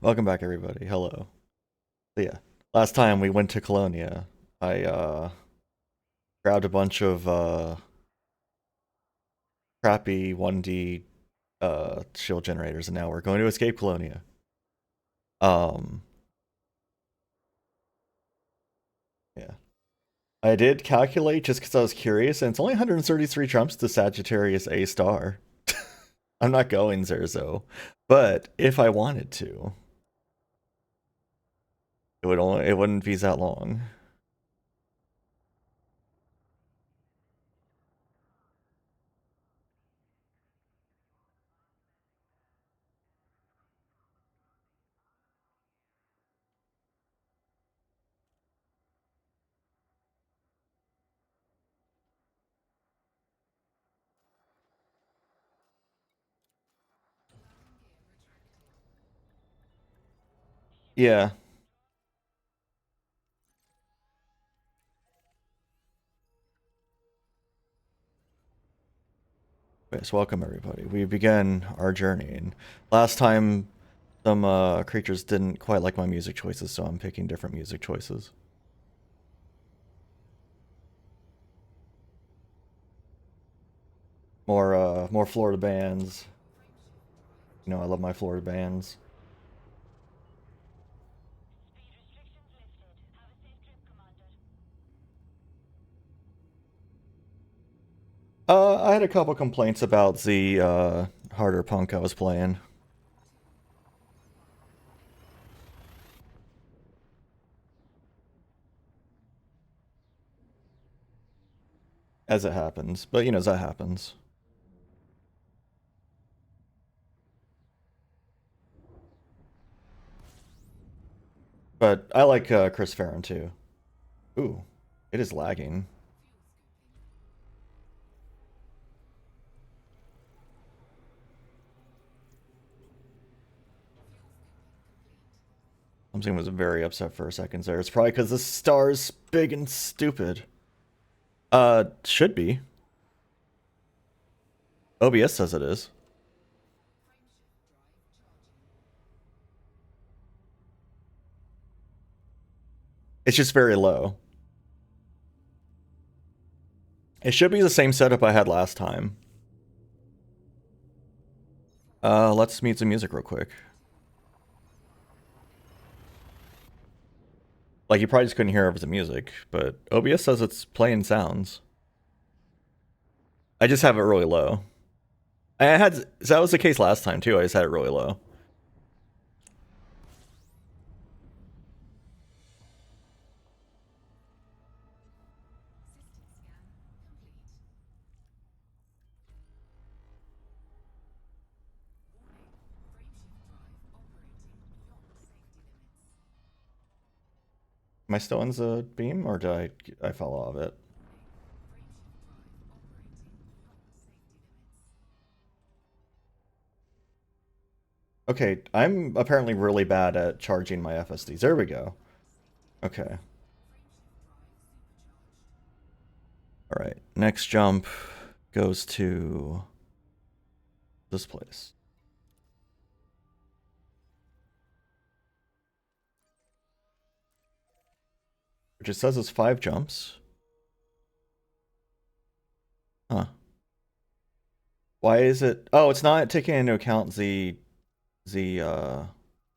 Welcome back, everybody. Hello. So yeah, last time we went to Colonia, I grabbed a bunch of crappy 1D shield generators, and now we're going to escape Colonia. Um, yeah, I did calculate just because I was curious, and it's only 133 trumps to Sagittarius A star. I'm not going Zerzo, but if I wanted to, it wouldn't be that long. Yeah. Yes, welcome everybody. We began our journey, and last time some creatures didn't quite like my music choices, so I'm picking different music choices. More Florida bands. You know, I love my Florida bands. I had a couple complaints about the harder punk I was playing. As it happens, but you know, as that happens. But I like Chris Farron too. Ooh, it is lagging. Something was very upset for a second there. It's probably because the star's big and stupid. Should be. OBS says it is. It's just very low. It should be the same setup I had last time. Let's mute some music real quick. Like, you probably just couldn't hear over the music, but OBS says it's playing sounds. I just have it really low. That was the case last time too, I just had it really low. Am I still in the beam, or did I fall off it? Okay, I'm apparently really bad at charging my FSDs. There we go. Okay. Alright, next jump goes to this place. Which it says it's 5 jumps. Huh. Why is it... Oh, it's not taking into account the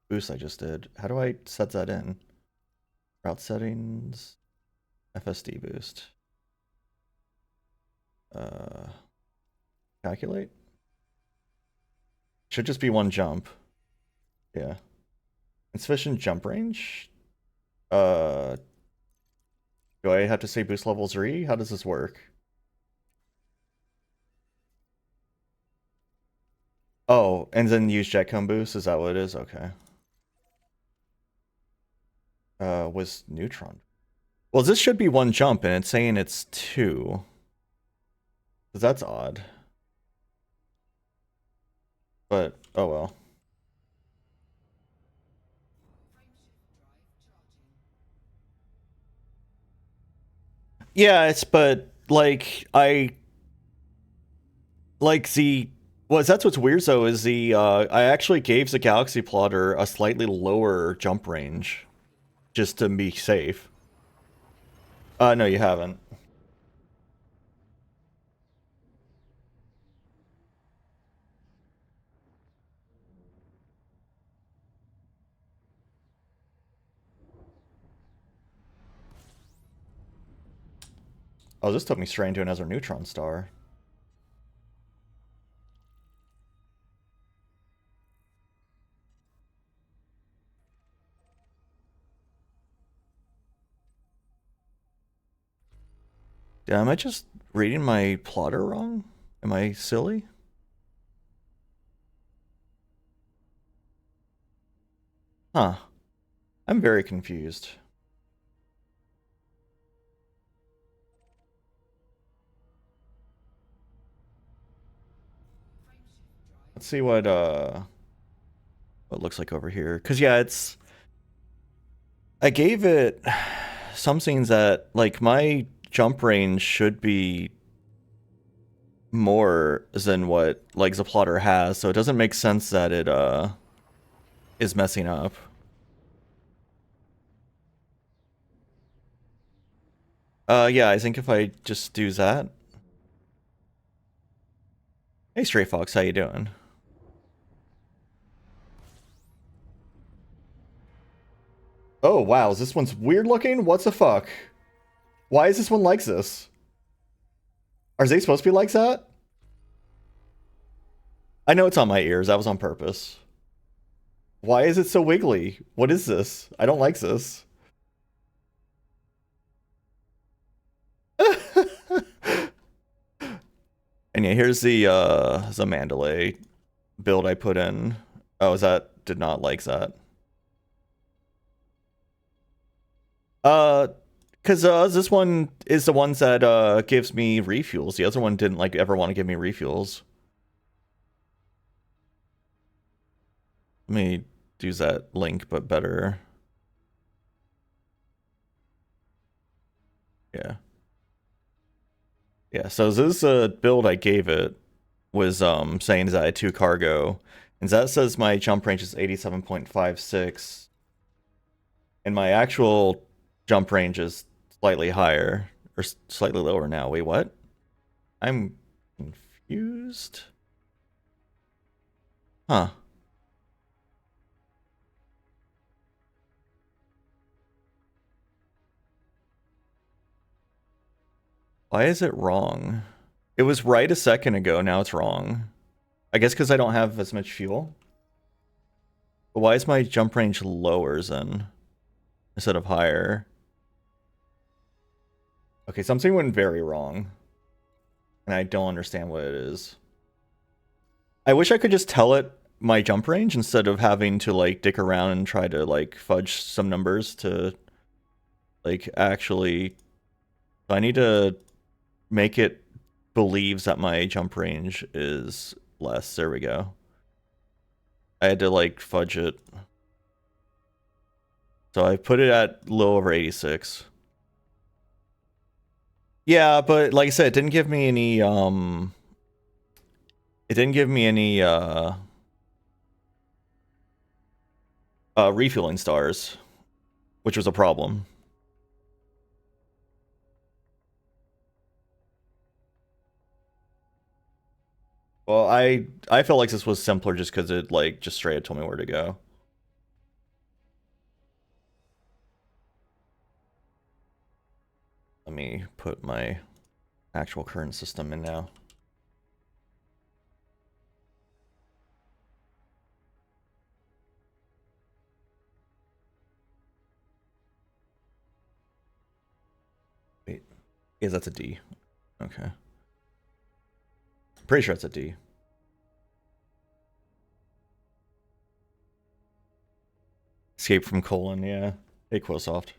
boost I just did. How do I set that in? Route settings, FSD boost. Calculate? Should just be 1 jump. Yeah. Insufficient jump range? Uh, do I have to say boost level 3? How does this work? Oh, and then use jet cone boost? Is that what it is? Okay. Was neutron? Well, this should be 1 jump, and it's saying it's 2. That's odd. But, oh well. Yeah, but, like, like, the Well, that's what's weird though is I actually gave the galaxy plotter a slightly lower jump range just to be safe. No, you haven't. Oh, this took me straight into another neutron star. Yeah, am I just reading my plotter wrong? Am I silly? Huh. I'm very confused. Let's see what it looks like over here. Cause yeah, it's I gave it some things that like my jump range should be more than what like the plotter has, so it doesn't make sense that it is messing up. Yeah, I think if I just do that. Hey Stray Fox, how you doing? Oh wow, this one's weird looking? What the fuck? Why is this one like this? Are they supposed to be like that? I know it's on my ears, that was on purpose. Why is it so wiggly? What is this? I don't like this. And yeah, here's the Mandalay build I put in. Oh, that did not like that. Cause this one is the ones that gives me refuels. The other one didn't like ever want to give me refuels. Let me do that link, but better. Yeah. Yeah, so this build I gave it was saying that I had 2 cargo. And that says my jump range is 87.56. And my actual jump range is slightly higher. Or slightly lower now. Wait, what? I'm confused. Huh. Why is it wrong? It was right a second ago, now it's wrong. I guess because I don't have as much fuel. But why is my jump range lower then? Instead of higher? Okay, something went very wrong. And I don't understand what it is. I wish I could just tell it my jump range instead of having to like dick around and try to like fudge some numbers to like actually. I need to make it believes that my jump range is less. There we go. I had to like fudge it. So I put it at a little over 86. Yeah, but like I said, it didn't give me any it didn't give me any refueling stars, which was a problem. Well, I felt like this was simpler just because it like just straight up told me where to go. Let me put my actual current system in now. Wait, yeah, that's a D. Okay. Pretty sure it's a D. Escape from colon, yeah. Hey, Quillsoft.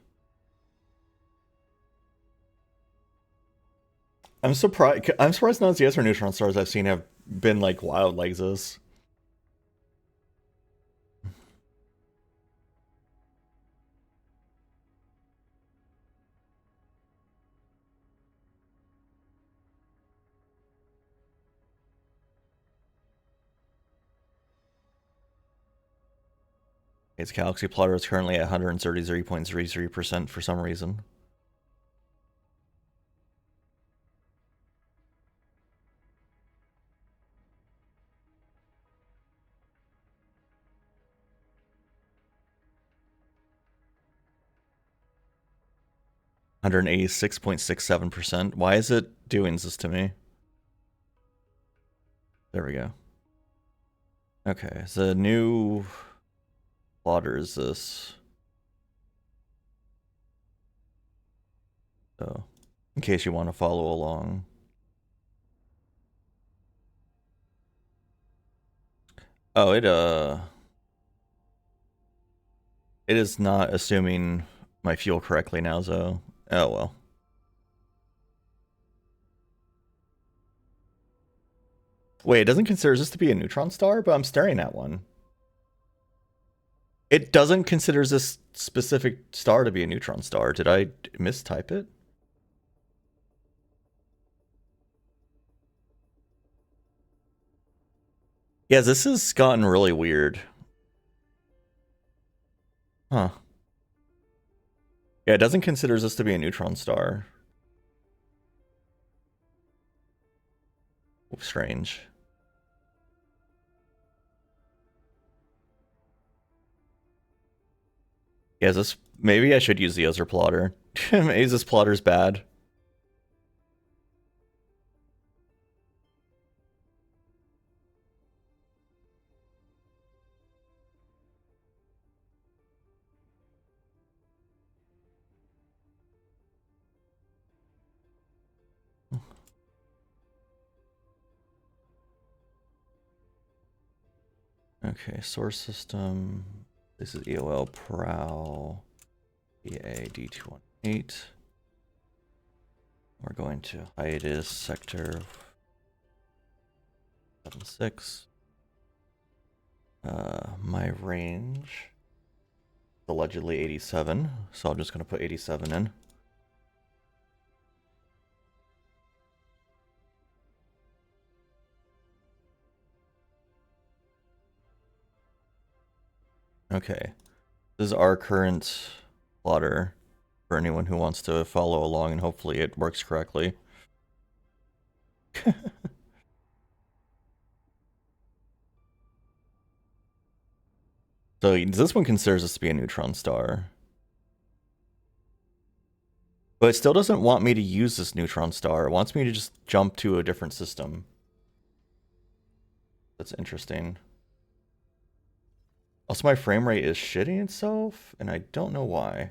I'm surprised. I'm surprised none of the other neutron stars I've seen have been like wild like this. Its galaxy plotter is currently at 133.33% for some reason. $186.67%. Why is it doing this to me? There we go. Okay, so the new plotter is this. So, in case you want to follow along. Oh, it is not assuming my fuel correctly now, though. Oh well. Wait, it doesn't consider this to be a neutron star, but I'm staring at one. It doesn't consider this specific star to be a neutron star. Did I mistype it? Yeah, this has gotten really weird. Huh. Yeah, it doesn't consider this to be a neutron star. Strange. Yeah, is this... Maybe I should use the other plotter. Maybe this plotter's bad. Okay, source system. This is EOL Prowl EA D218. We're going to hiatus sector 76. My range is allegedly 87, so I'm just going to put 87 in. Okay, this is our current plotter for anyone who wants to follow along, and hopefully it works correctly. So this one considers this to be a neutron star. But it still doesn't want me to use this neutron star. It wants me to just jump to a different system. That's interesting. Also, my frame rate is shitting itself, and I don't know why.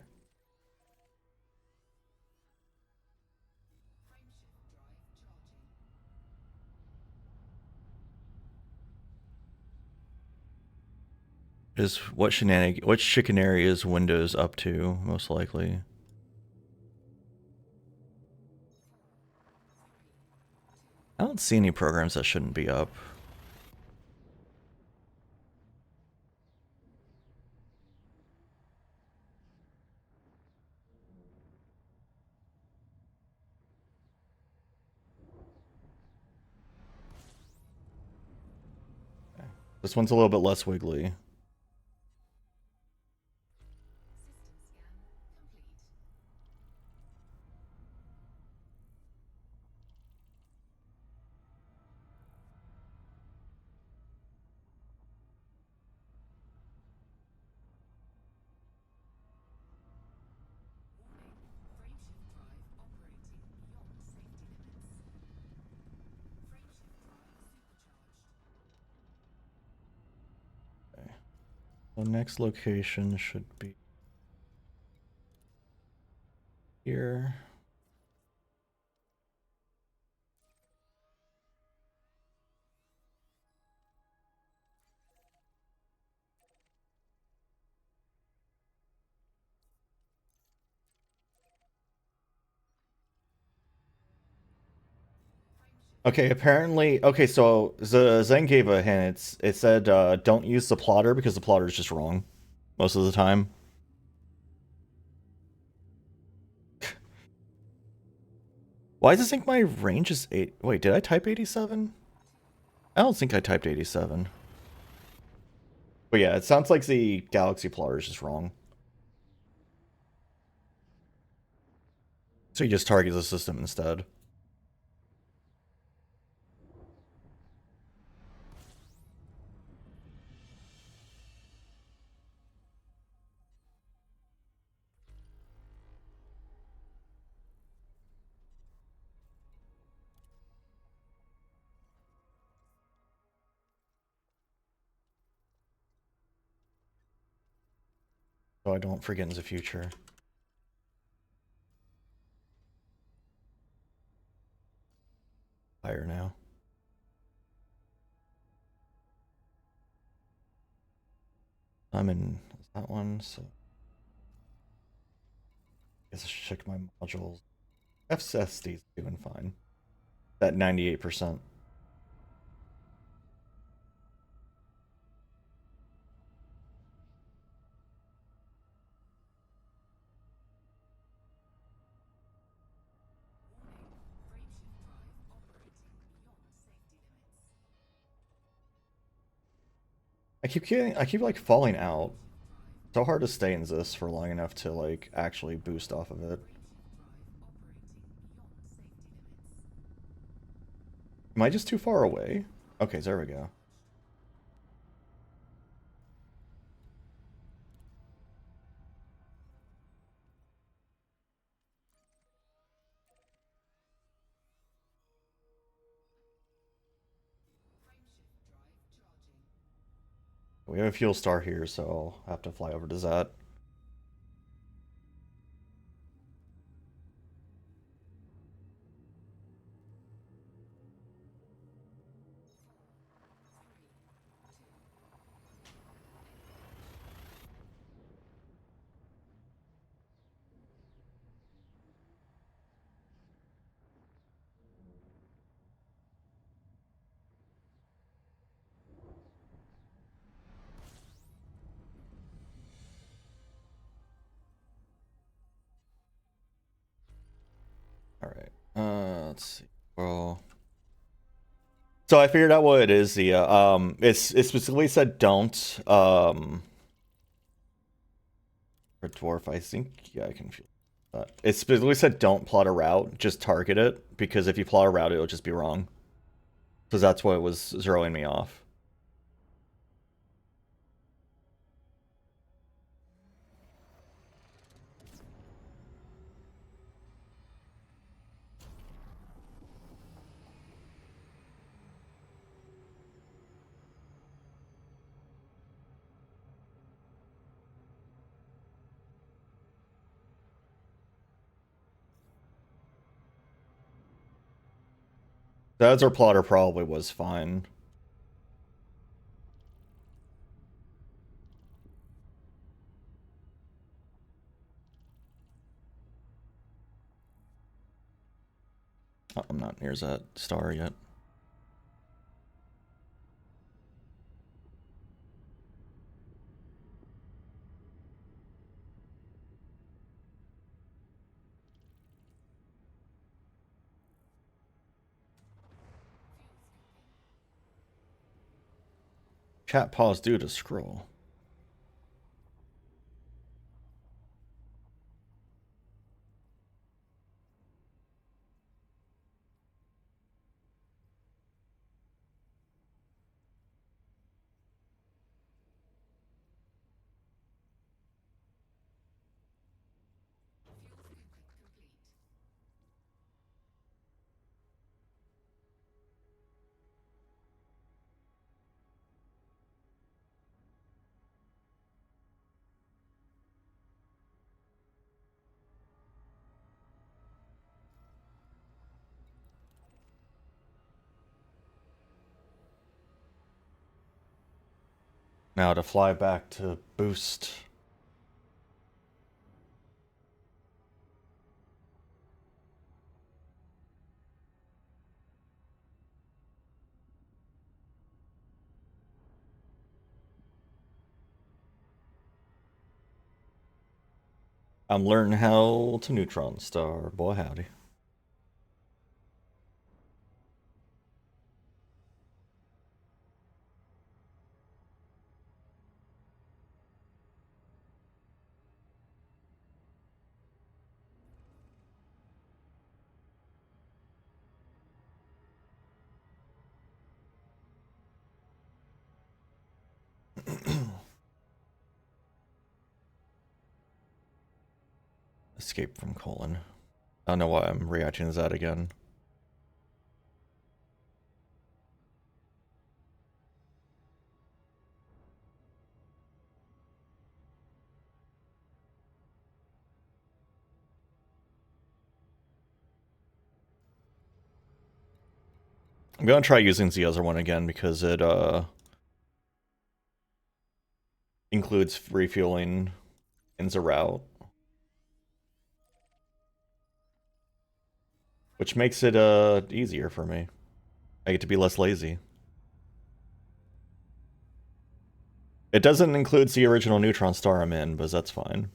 What chicanery is Windows up to, most likely? I don't see any programs that shouldn't be up. This one's a little bit less wiggly. The next location should be here. Okay, apparently, okay, so Zen gave a hint. It said don't use the plotter because the plotter is just wrong most of the time. Why does it think my range is 8? Wait, did I type 87? I don't think I typed 87. But yeah, it sounds like the galaxy plotter is just wrong. So he just targets the system instead. So I don't forget in the future. Higher now. I'm in that one, so I guess I should check my modules. FSSD's doing fine. That 98%. I keep like falling out. So hard to stay in this for long enough to like actually boost off of it. Am I just too far away? Okay, there we go. We have a fuel star here, so I'll have to fly over to that. All right. Let's see. Well, so I figured out what it is. It specifically said don't for dwarf. I think yeah, I can feel that. It specifically said don't plot a route, just target it because if you plot a route, it'll just be wrong. So that's what was zeroing me off. The Ezra plotter probably was fine. Oh, I'm not near that star yet. Chat pause due to scroll. Now to fly back to boost. I'm learning how to neutron star. Boy, howdy. Escape from colon. I don't know why I'm reacting to that again. I'm gonna try using the other one again because it includes refueling in the route, which makes it easier for me. I get to be less lazy. It doesn't include the original neutron star I'm in, but that's fine.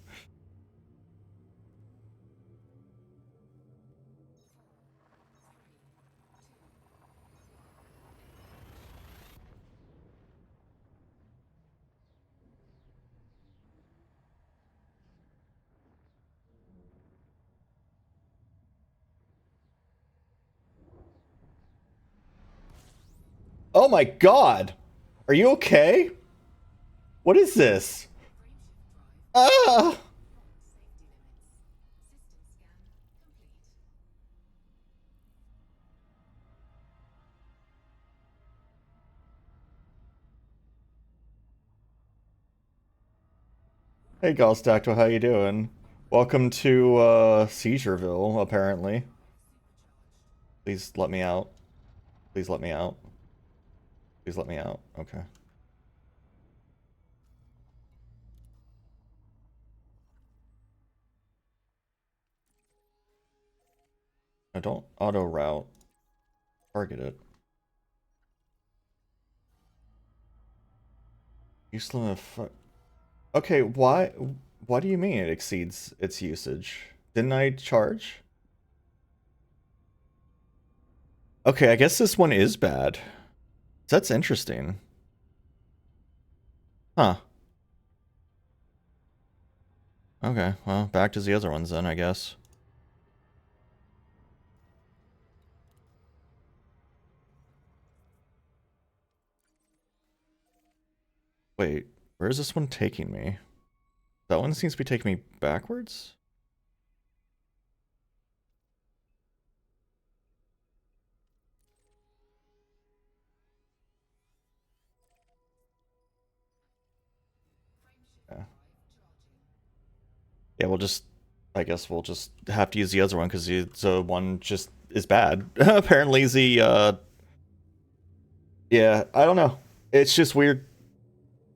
Oh my god! Are you okay? What is this? Ah! Hey Gostacto, how you doing? Welcome to Seizureville, apparently. Please let me out. Please let me out. Please let me out. Okay. I don't auto route. Target it. Use limit. Okay, why? What do you mean it exceeds its usage? Didn't I charge? Okay, I guess this one is bad. That's interesting. Huh. Okay, well, back to the other ones then, I guess. Wait, where is this one taking me? That one seems to be taking me backwards? Yeah. Yeah, I guess we'll just have to use the other one because the one just is bad. Apparently yeah, I don't know. It's just weird.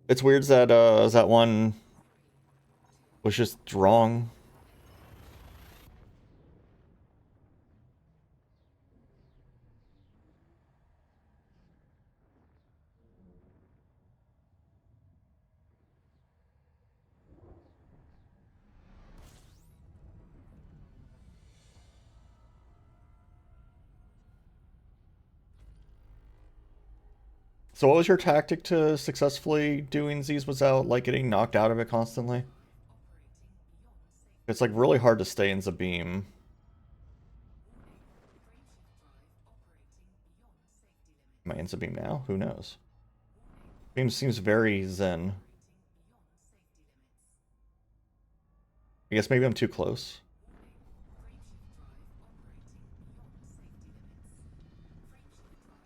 It's weird that that one was just wrong. So what was your tactic to successfully doing these without like getting knocked out of it constantly? It's like really hard to stay in the beam. Am I in the beam now? Who knows? Beam seems very zen. I guess maybe I'm too close.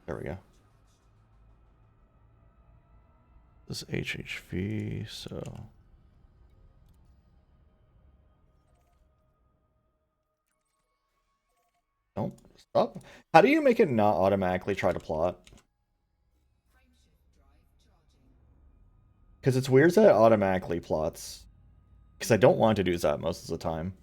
There we go. This is HHV, so... Don't stop. How do you make it not automatically try to plot? Because it's weird that it automatically plots. Because I don't want to do that most of the time.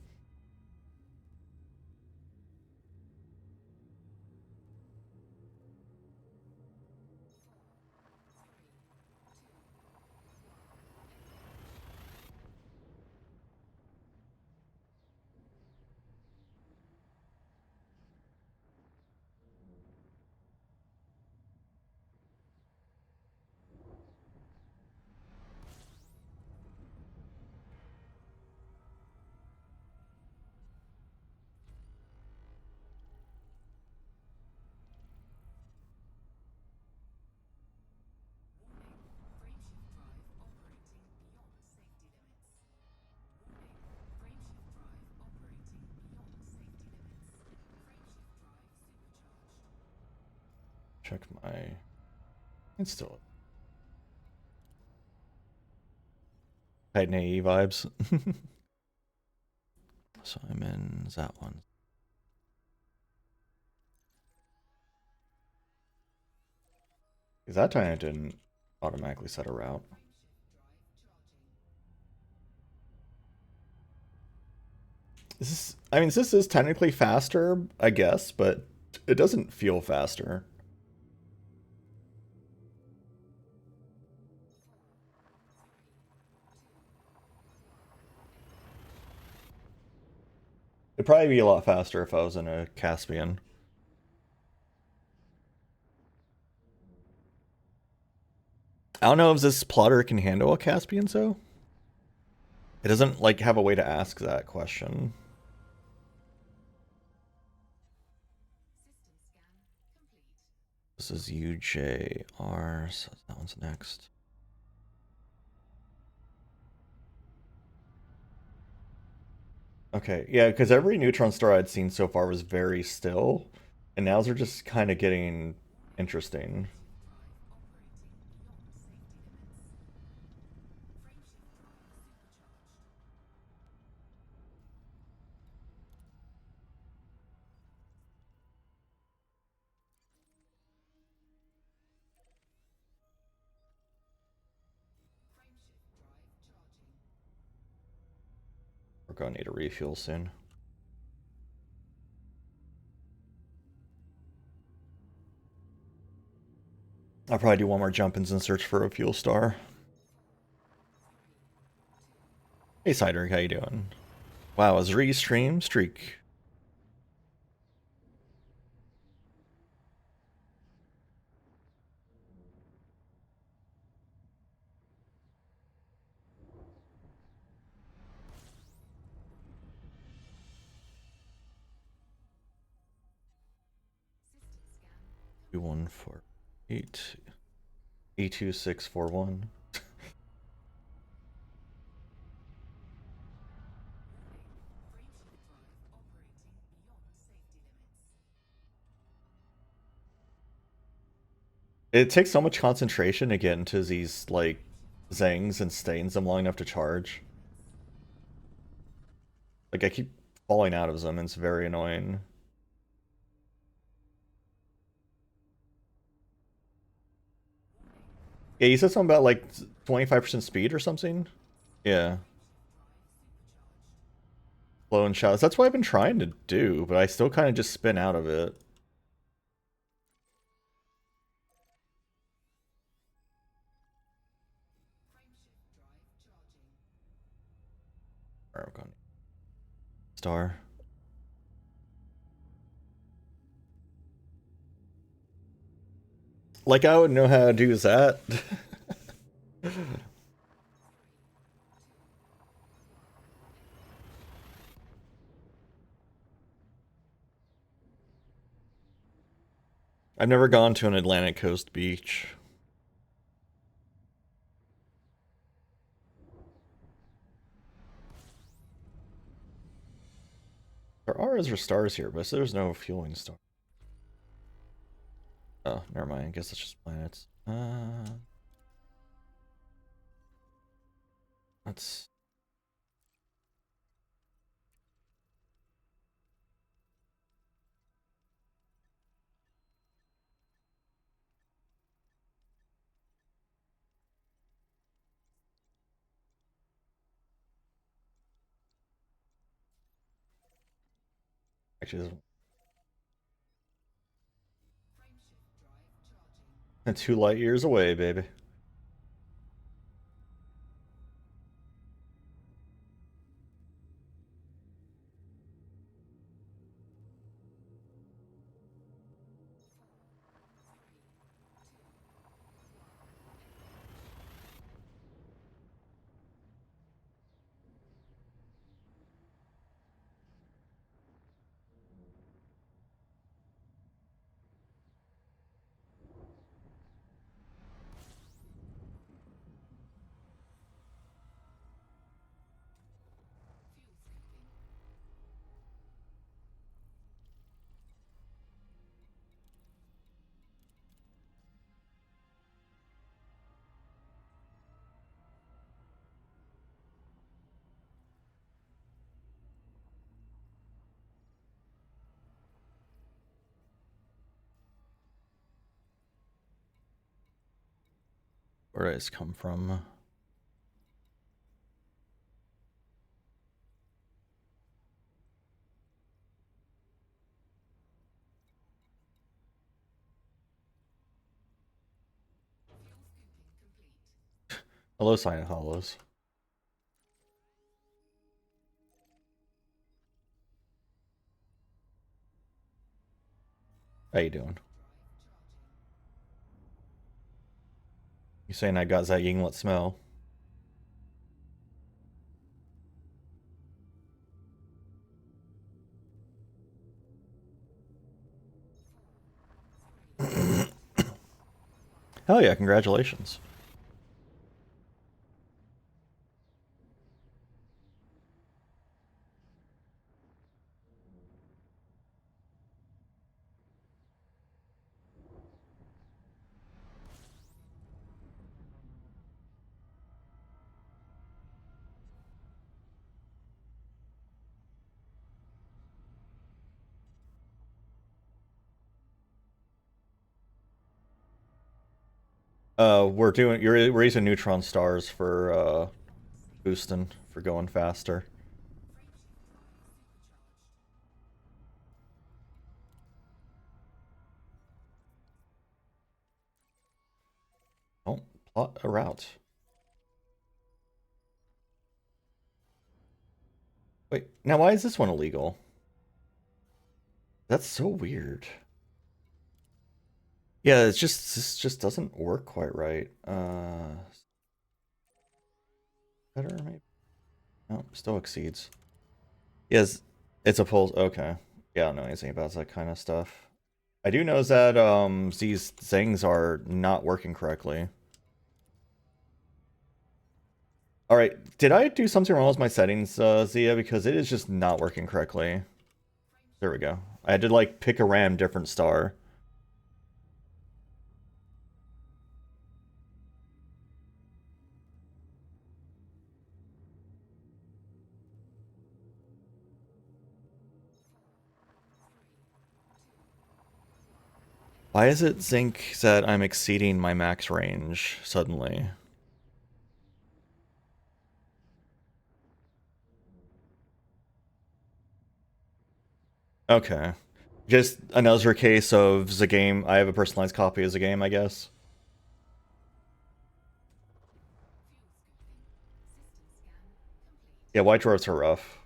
Check my. It's still Titan AE vibes. So I'm in that one. Because that time it didn't automatically set a route. I mean, this is technically faster, I guess, but it doesn't feel faster. It'd probably be a lot faster if I was in a Caspian. I don't know if this plotter can handle a Caspian, so. It doesn't, like, have a way to ask that question. This is UJR, so that one's next. Okay, yeah, because every neutron star I'd seen so far was very still, and now they're just kind of getting interesting. We're gonna need a refuel soon. I'll probably do one more jump-ins and search for a fuel star. Hey Cider, how you doing? Wow, a stream streak. E148 E2641. It takes so much concentration to get into these, like, zangs and stains them long enough to charge. Like, I keep falling out of them, and it's very annoying. Yeah, you said something about, like, 25% speed or something? Yeah. Slow and shallows. That's what I've been trying to do, but I still kind of just spin out of it. Alright, we're going star. Like, I would know how to do that. I've never gone to an Atlantic coast beach. There are other stars here, but there's no fueling star. Oh, never mind. I guess it's just planets. Let's. Actually, it's 2 light years away, baby. Where did this come from? Hello, Silent Hollows. How you doing? You saying I got that Yinglet smell? Hell yeah, congratulations. We're using neutron stars for boosting, for going faster. Oh, plot a route. Wait, now why is this one illegal? That's so weird. Yeah, this just doesn't work quite right. Better maybe. No, still exceeds. Yes, it's a pulse. Okay. Yeah, I don't know anything about that kind of stuff. I do know that these things are not working correctly. All right, did I do something wrong with my settings, Zia? Because it is just not working correctly. There we go. I had to like pick a random different star. Why does it think that I'm exceeding my max range suddenly? Okay. Just another case of the game. I have a personalized copy of the game, I guess. Yeah, white dwarfs are rough.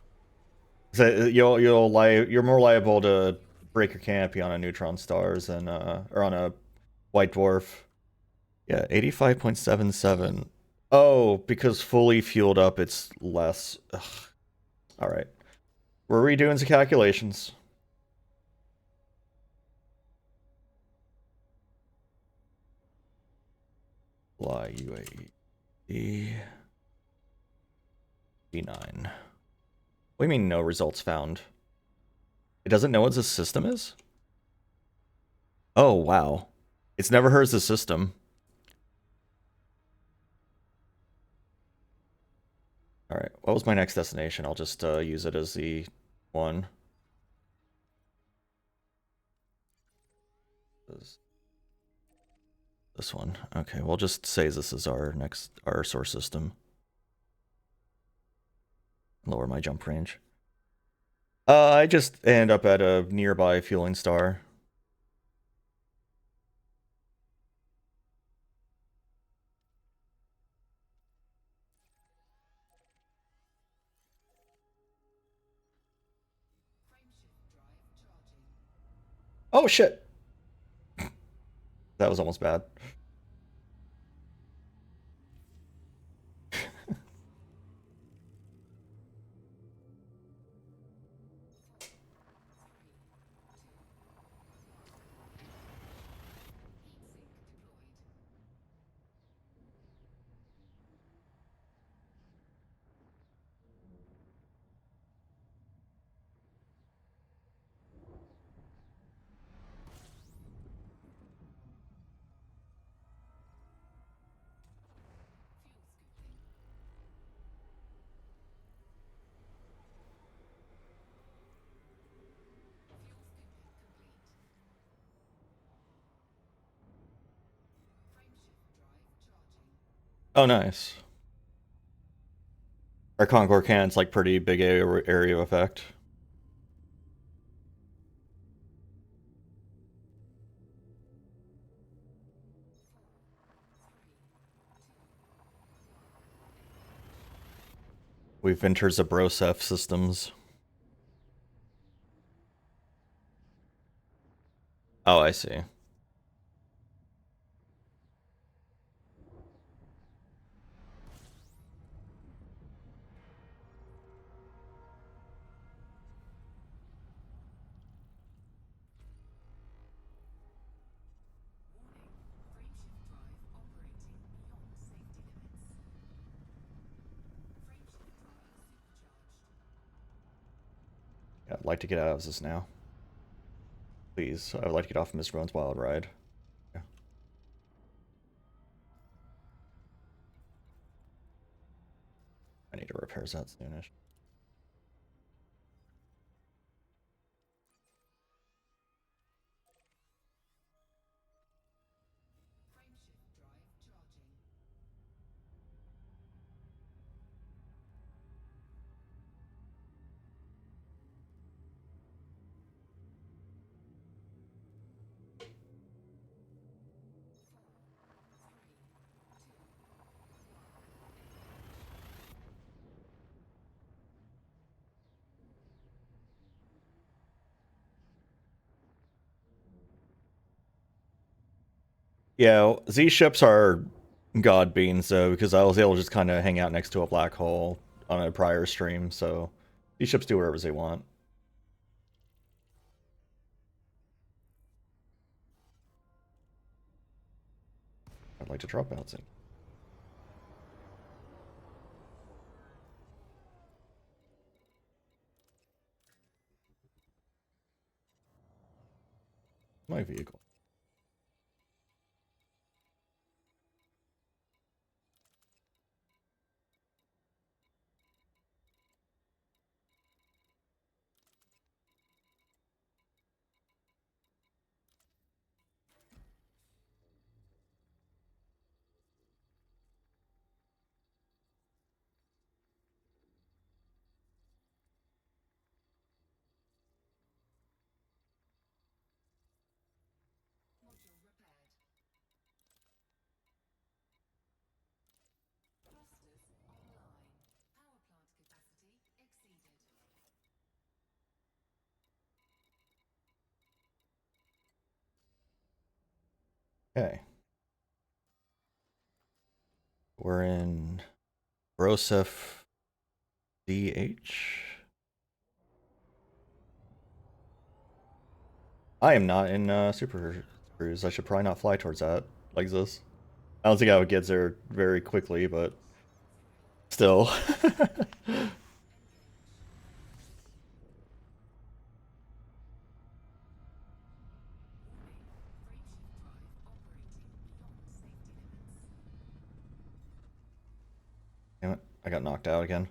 So you're more liable to break your canopy on a neutron stars than or on a white dwarf. Yeah, 85.77. Oh, because fully fueled up, it's less. Ugh. All right, we're redoing the calculations. Fly UAE B9. What do you mean no results found? It doesn't know what the system is? Oh, wow. It's never heard the system. All right, what was my next destination? I'll just use it as the one. This one. Okay, we'll just say this is our source system. Lower my jump range. I just end up at a nearby fueling star. Oh shit! That was almost bad. Oh, nice. Our Concord cannon's like pretty big area effect. We've entered the Brosef systems. Oh, I see. Yeah, I'd like to get out of this now. Please, I would like to get off Miss Rowan's Wild Ride. Yeah. I need to repair that soonish. Yeah, Z ships are god beans though, because I was able to just kind of hang out next to a black hole on a prior stream, so these ships do whatever they want. I'd like to drop bouncing. My vehicle. Okay. We're in Brosef DH. I am not in Super Cruise. I should probably not fly towards that like this. I don't think I would get there very quickly, but still. Damn it, I got knocked out again.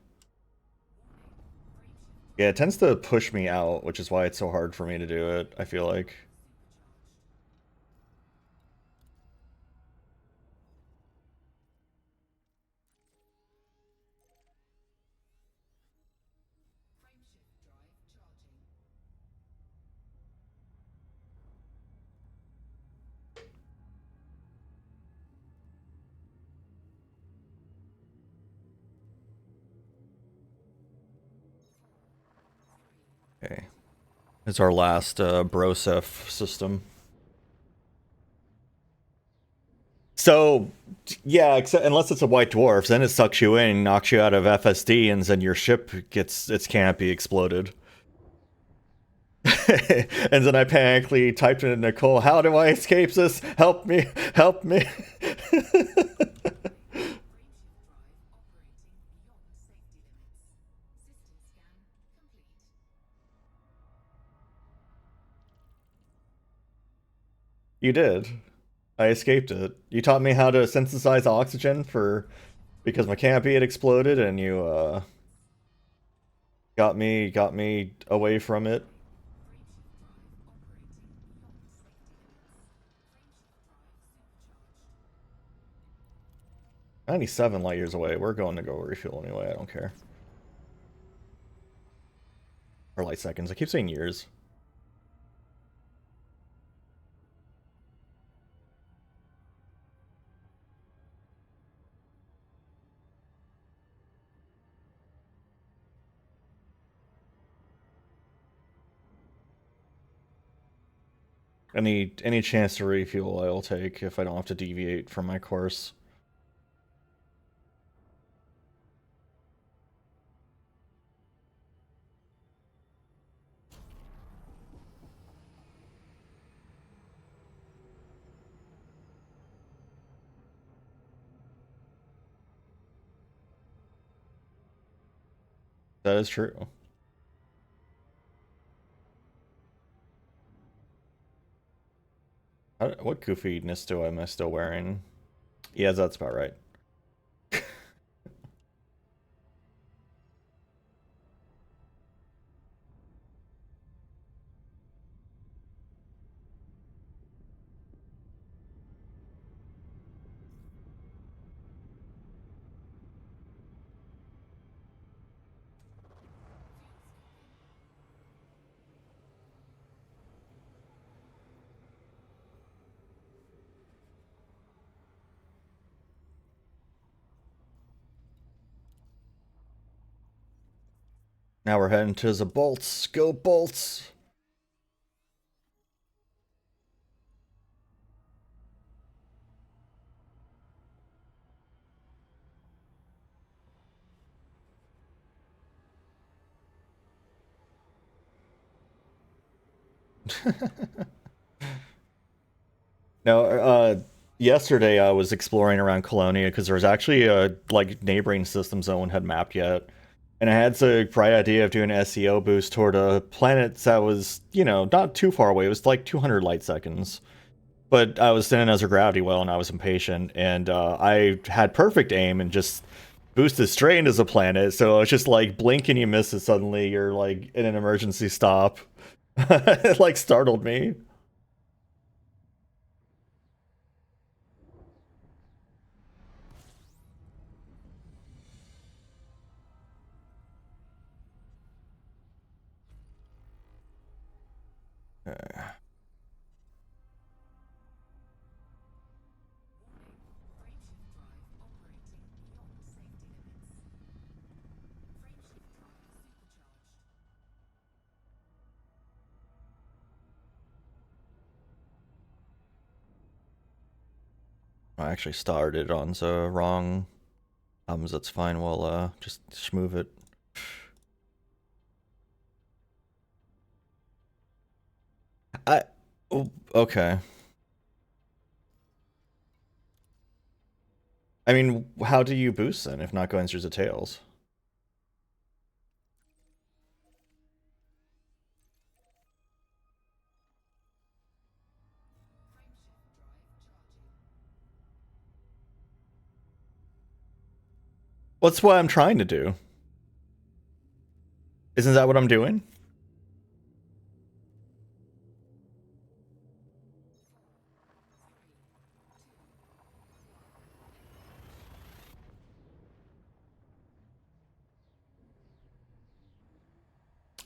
Yeah, it tends to push me out, which is why it's so hard for me to do it, I feel like. Okay. It's our last Brosef system. So, yeah, except unless it's a white dwarf, then it sucks you in, knocks you out of FSD, and then your ship gets its canopy exploded. And then I panically typed in Nicole, how do I escape this? Help me! Help me! You did. I escaped it. You taught me how to synthesize oxygen because my canopy had exploded, and you got me away from it. 97 light years away. We're going to go refuel anyway. I don't care. Or light seconds. I keep saying years. Any chance to refuel I will take if I don't have to deviate from my course. That is true. What goofiness am I still wearing? Yeah, that's about right. Now we're heading to the bolts. Go bolts! No, yesterday I was exploring around Colonia because there was actually a like neighboring system zone had mapped yet, and I had the bright idea of doing an SEO boost toward a planet that was, you know, not too far away. It was like 200 light seconds, but I was sitting as a gravity well and I was impatient, and I had perfect aim and just boosted straight into the planet. So it's just like blink and you miss it. Suddenly you're like in an emergency stop. It like startled me. I actually started on the wrong that's fine. We'll just move it. I okay. I mean, how do you boost then if not going through the tails? What's what I'm trying to do? Isn't that what I'm doing?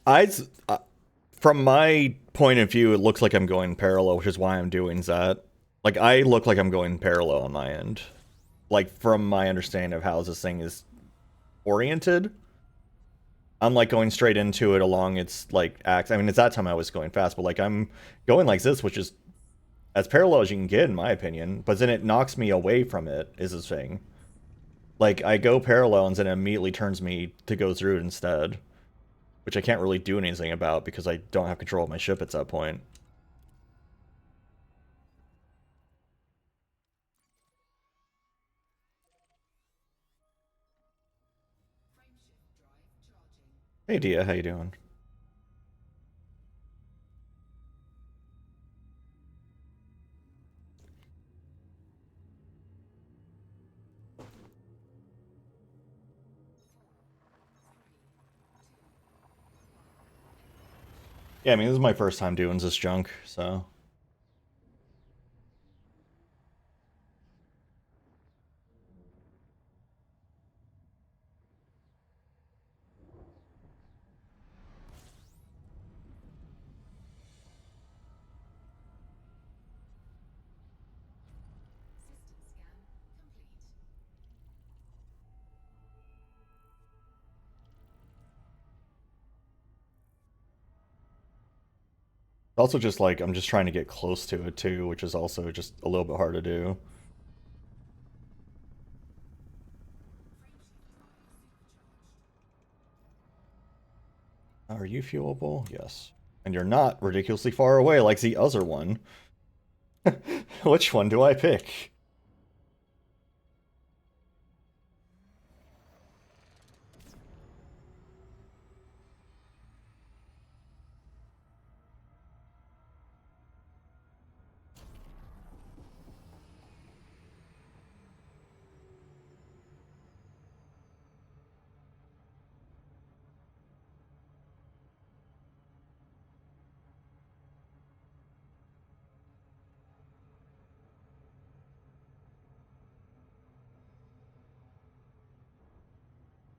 I from my point of view, it looks like I'm going parallel, which is why I'm doing that. Like I look like I'm going parallel on my end. Like from my understanding of how this thing is oriented, I'm like going straight into it along its like axis. I mean, it's that time I was going fast, but like I'm going like this, which is as parallel as you can get, in my opinion. But then it knocks me away from it. Is this thing like I go parallel and then it immediately turns me to go through it instead, which I can't really do anything about because I don't have control of my ship at that point. Hey Dia, how you doing? Yeah, I mean, this is my first time doing this junk, so. Also just like, I'm just trying to get close to it too, which is also just a little bit hard to do. Are you fuelable? Yes. And you're not ridiculously far away like the other one. Which one do I pick?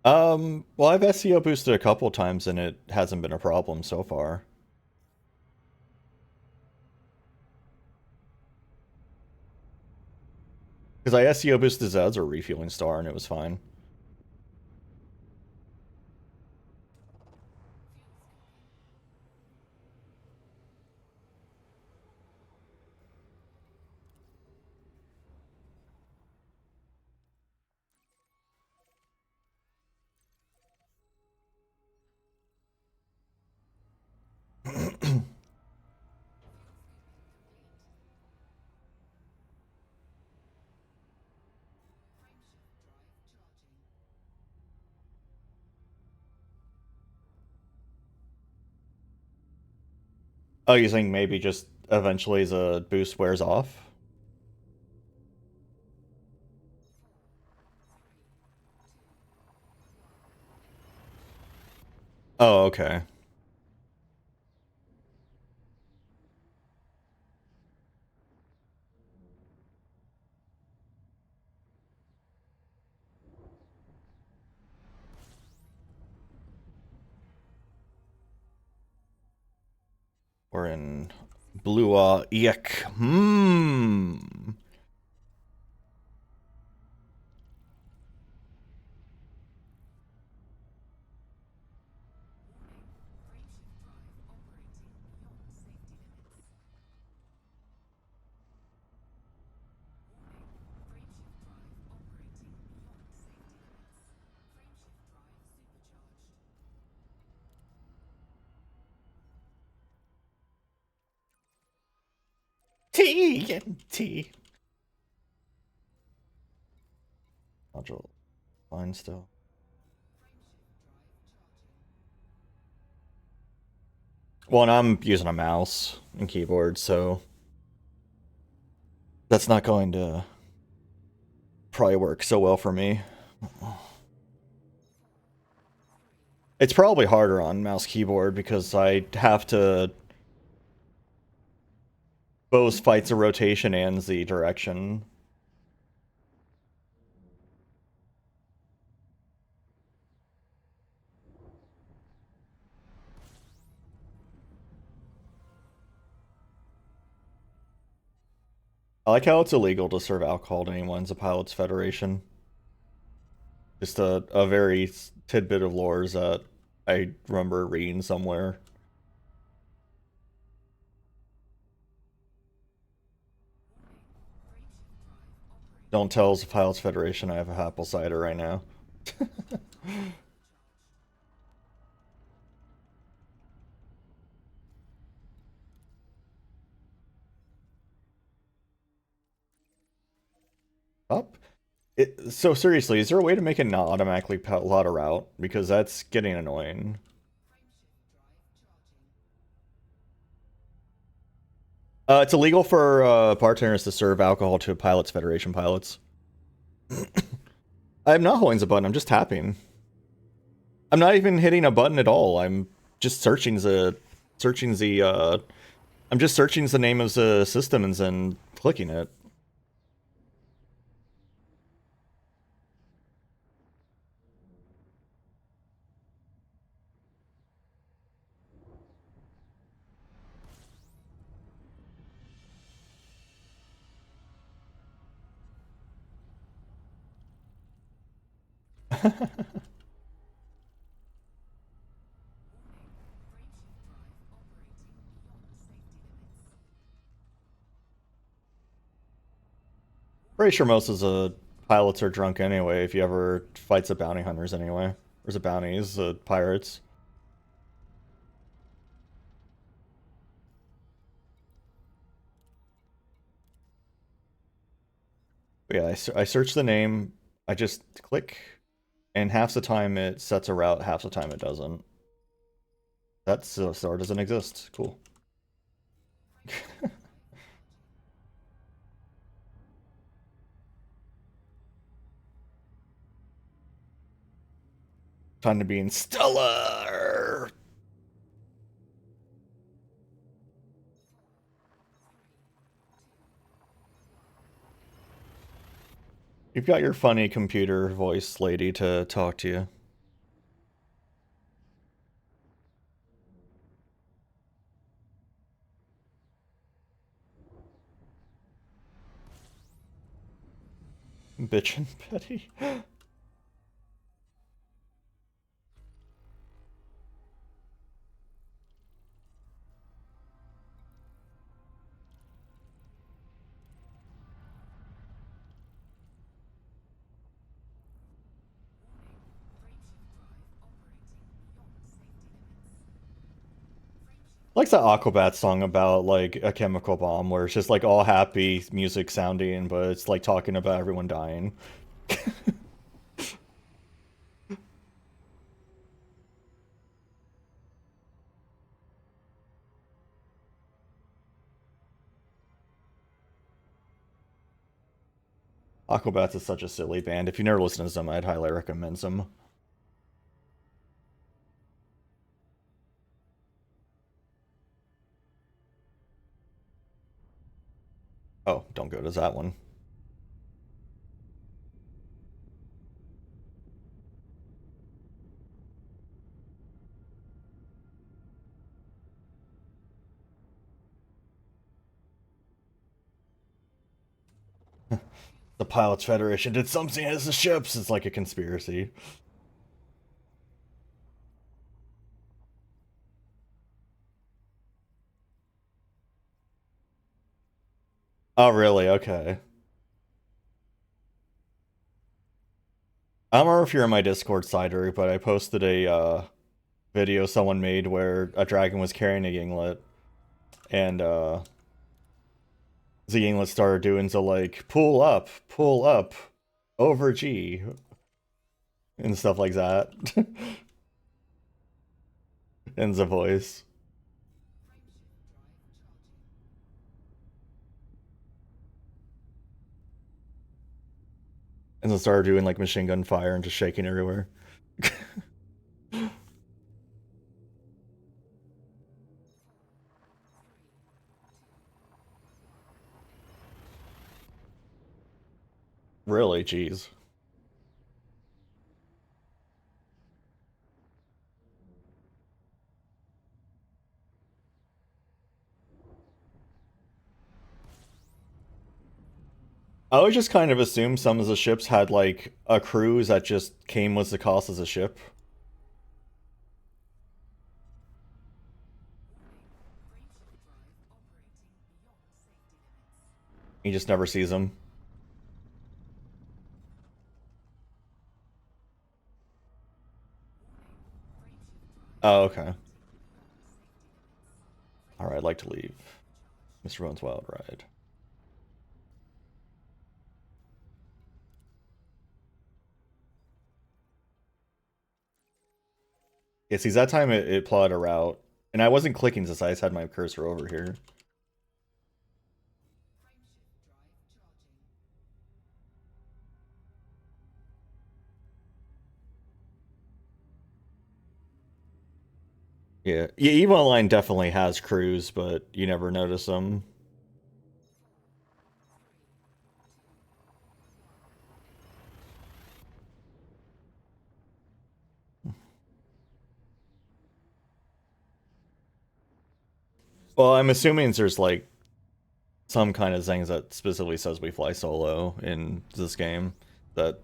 Well, I've SEO boosted a couple times and it hasn't been a problem so far. Because I SEO boosted Zeds or Refueling Star and it was fine. Oh, you think maybe just eventually the boost wears off? Oh, okay. We're in Blue Eek. T. Module fine still. Well, and I'm using a mouse and keyboard, so that's not going to probably work so well for me. It's probably harder on mouse keyboard because I have to both fight the rotation and the direction. I like how it's illegal to serve alcohol to anyone in the Pilots Federation. Just a very tidbit of lore that I remember reading somewhere. Don't tell the Pilots Federation I have a apple cider right now. Up? So seriously, is there a way to make it not automatically pilot a route? Because that's getting annoying. It's illegal for bartenders to serve alcohol to Pilots Federation pilots. I'm not holding the button, I'm just tapping. I'm not even hitting a button at all. I'm just I'm just searching the name of the system and then clicking it. Pretty sure most of the pilots are drunk anyway. If you ever fights the bounty hunters anyway, or the bounties, the pirates. But yeah, I search the name. I just click, and half the time it sets a route, half the time it doesn't. That star doesn't exist. Cool. Time to be in stellar. You've got your funny computer voice lady to talk to you. Bitchin' Betty. Like the Aquabat song about like a chemical bomb where it's just like all happy music sounding, but it's like talking about everyone dying. Aquabats is such a silly band. If you never listen to them, I'd highly recommend them. Oh, don't go to that one. The Pilots Federation did something as the ships. It's like a conspiracy. Oh, really? Okay. I don't remember if you're in my Discord side, Eric, but I posted a video someone made where a dragon was carrying a Yinglet, and the Yinglet started doing the like pull up, over G, and stuff like that, in the voice. And then started doing like machine gun fire and just shaking everywhere. Really? Jeez. I would just kind of assume some of the ships had like a cruise that just came with the cost of the ship. He just never sees them. Oh, okay. Alright, I'd like to leave. Mr. Bones Wild Ride. Yeah, see, that time it plotted a route. And I wasn't clicking this, I just had my cursor over here. Yeah, Evo Line definitely has crews, but you never notice them. Well, I'm assuming there's like some kind of things that specifically says we fly solo in this game that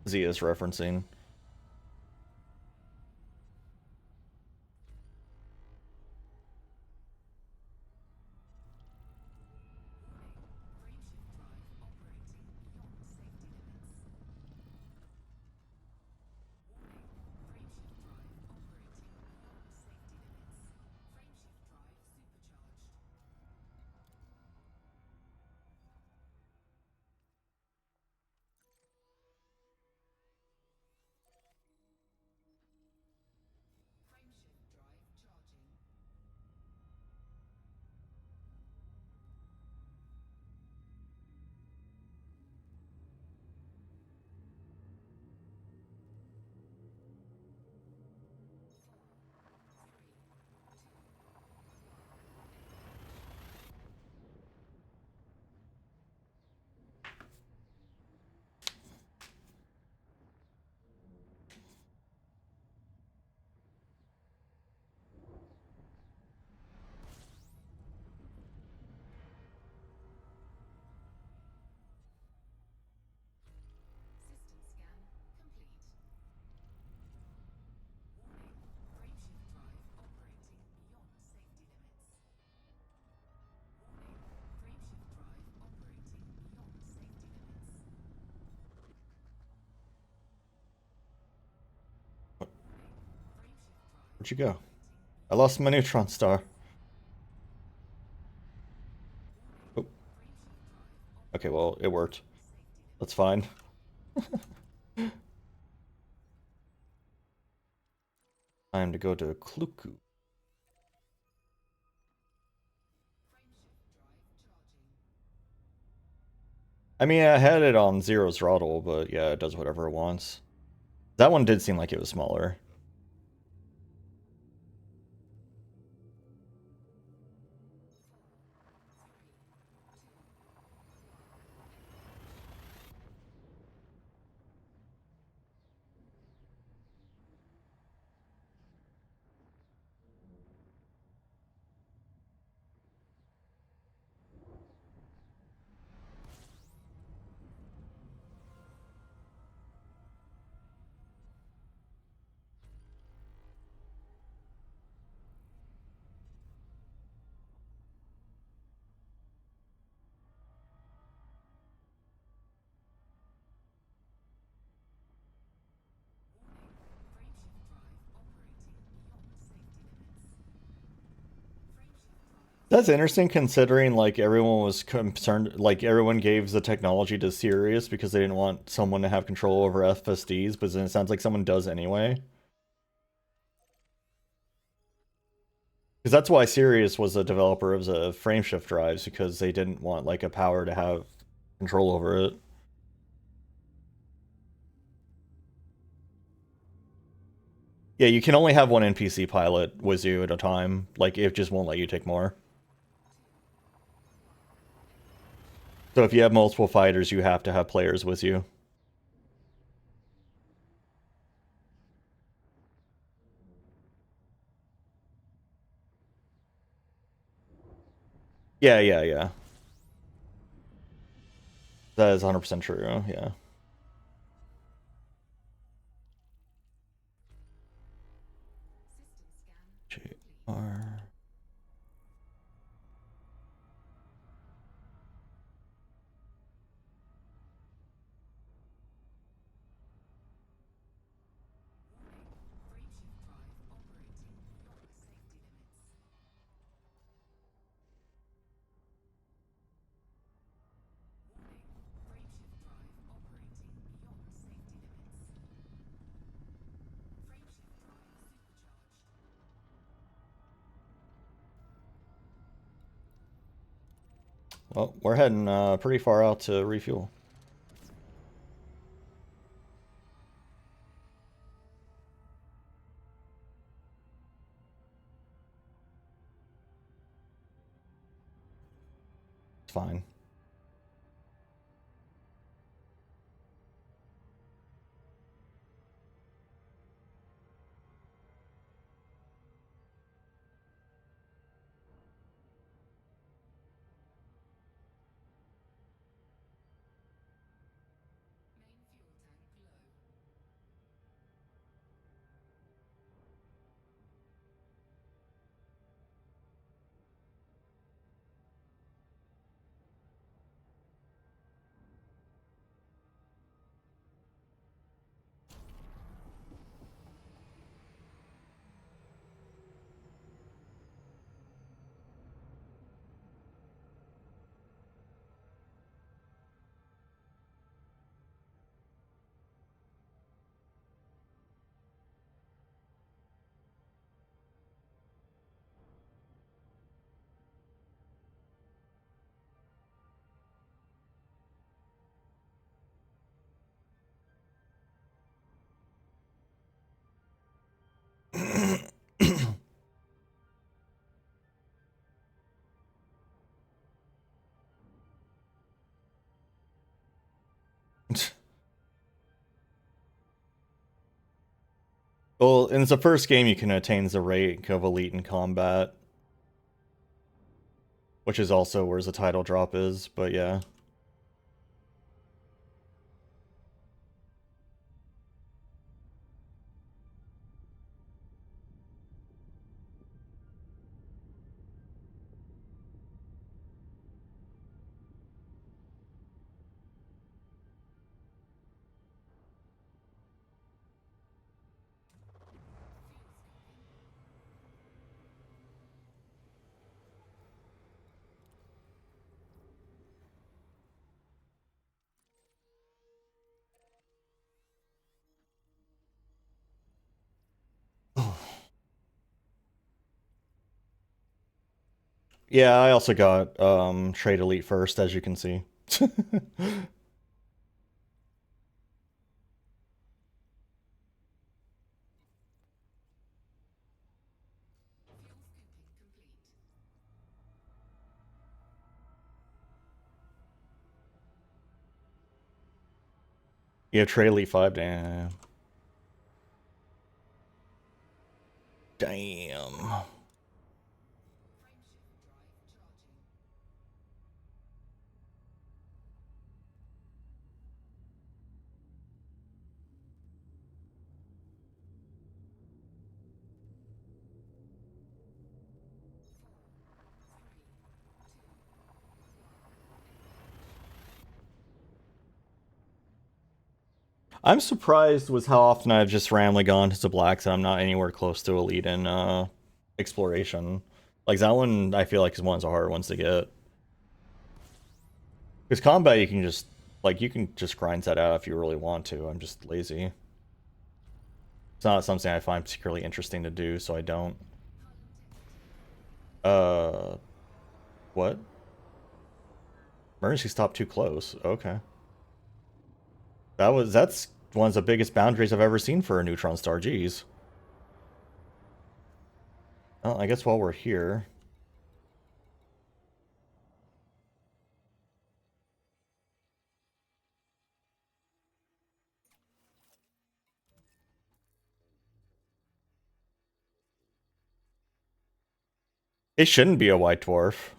Z is referencing. Where'd you go? I lost my neutron star. Oh. Okay, well, it worked. That's fine. Time to go to Kluku. I mean, I had it on zero throttle, but yeah, it does whatever it wants. That one did seem like it was smaller. That's interesting considering like everyone was concerned, like everyone gave the technology to Sirius because they didn't want someone to have control over FSDs, but then it sounds like someone does anyway. Because that's why Sirius was a developer of the frameshift drives, because they didn't want like a power to have control over it. Yeah, you can only have one NPC pilot with you at a time. Like, it just won't let you take more. So if you have multiple fighters, you have to have players with you. Yeah. That is 100% true, yeah. JR. Well, we're heading pretty far out to refuel. It's fine. Well, in the first game, you can attain the rank of elite in combat, which is also where the title drop is, but yeah. Yeah, I also got Trade Elite first, as you can see. Yeah, Trade Elite 5, damn. Damn. I'm surprised with how often I've just randomly gone to blacks and I'm not anywhere close to elite in exploration. Like that one, I feel like is one of the harder ones to get. Because combat, you can just grind that out if you really want to. I'm just lazy. It's not something I find particularly interesting to do, so I don't. Uh, what? Emergency stop too close. Okay. That's one of the biggest boundaries I've ever seen for a neutron star. Jeez. Well, I guess while we're here, it shouldn't be a white dwarf.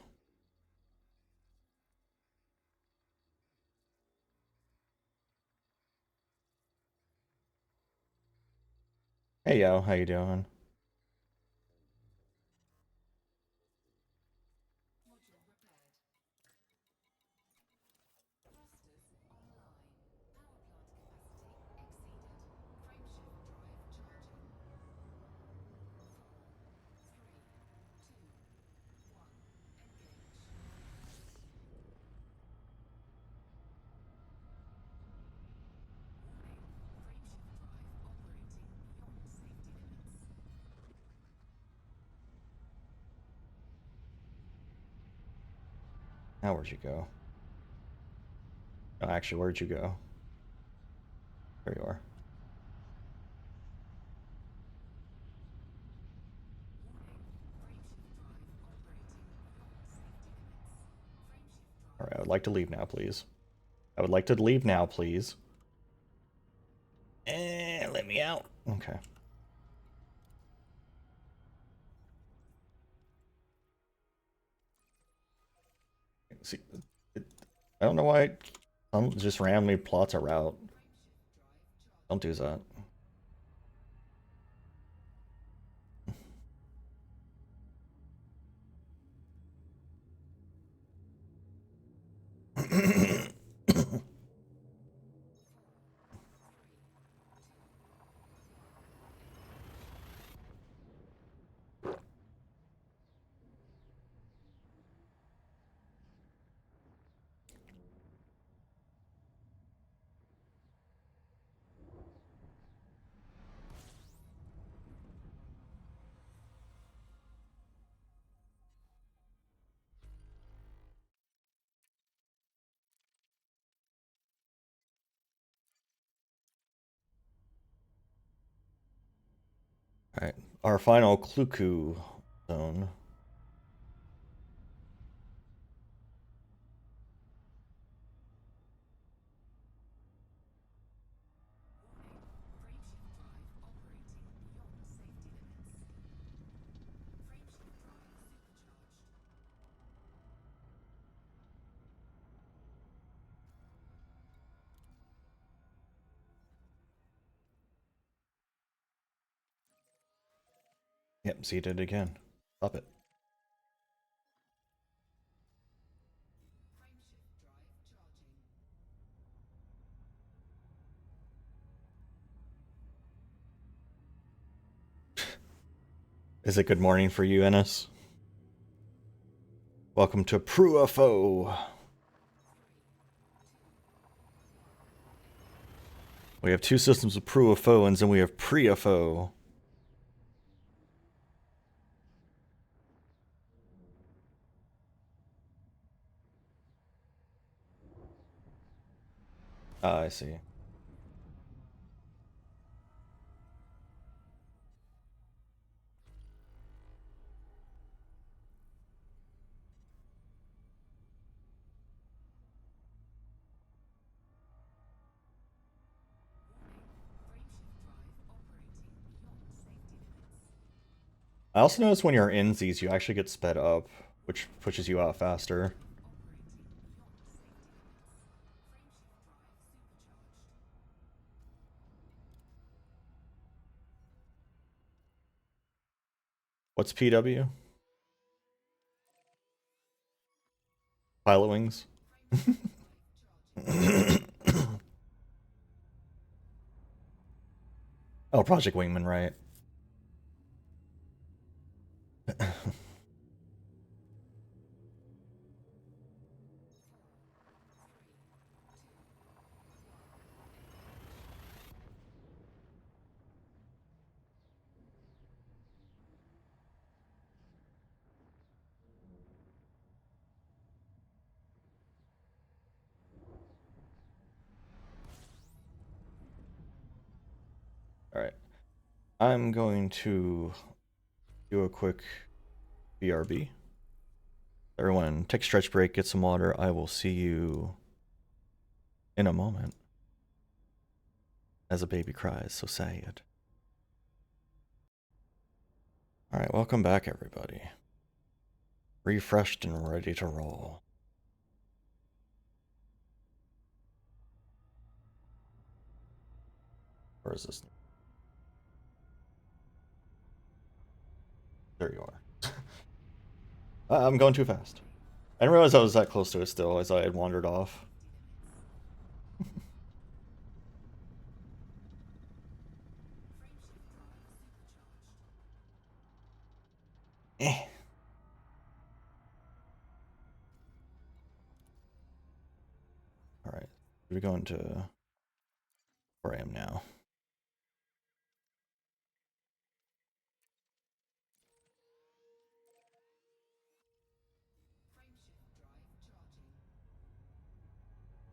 Hey yo, how you doing? Now where'd you go? No, actually, where'd you go? There you are. Alright, I would like to leave now, please. I would like to leave now, please. Let me out. Okay. See, I don't know why some just randomly plots a route. Don't do that. Alright, our final Kluku zone. Yep, see, it did it again. Stop it. Is it good morning for you, Ennis? Welcome to Pruafo. We have two systems of Pruafo, and then we have Priafo. I see. I also notice when you're in Z's, you actually get sped up, which pushes you out faster. What's PW? Pilot wings. Oh, Project Wingman, right. Alright. I'm going to do a quick BRB. Everyone, take a stretch break, get some water. I will see you in a moment. As a baby cries, so sad. Alright, welcome back, everybody. Refreshed and ready to roll. Where is this? There you are. I'm going too fast. I didn't realize I was that close to it still, as I had wandered off. Eh. Alright, we're going to where I am now.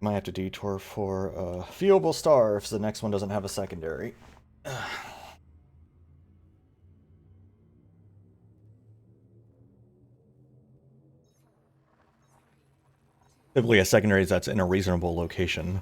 Might have to detour for a viewable star if the next one doesn't have a secondary. Typically a secondary that's in a reasonable location.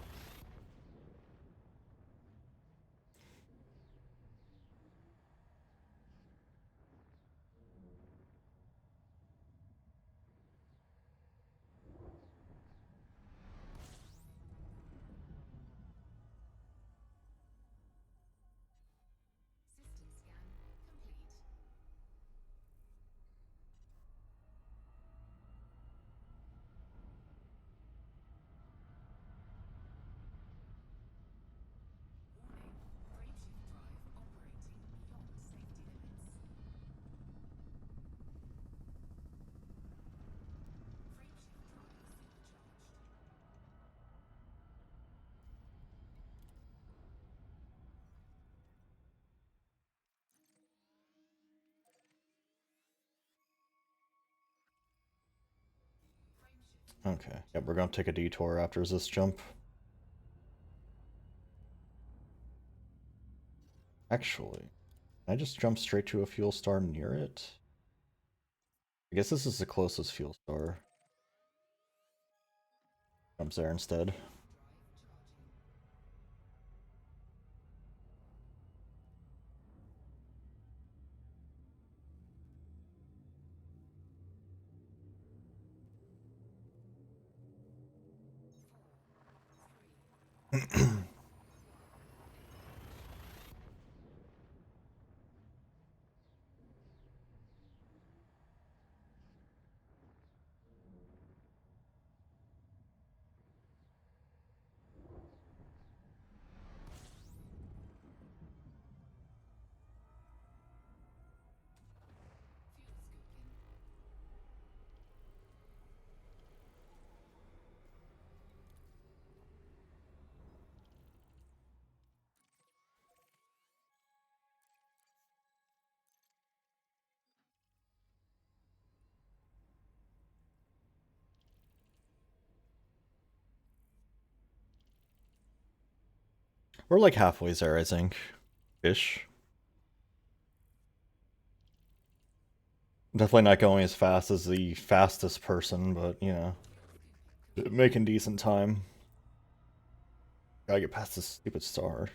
Okay, yep, we're gonna take a detour after this jump. Actually, can I just jump straight to a fuel star near it? I guess this is the closest fuel star. Jumps there instead. We're like halfway there, I think. Ish. Definitely not going as fast as the fastest person, but, you know, making decent time. Gotta get past this stupid star.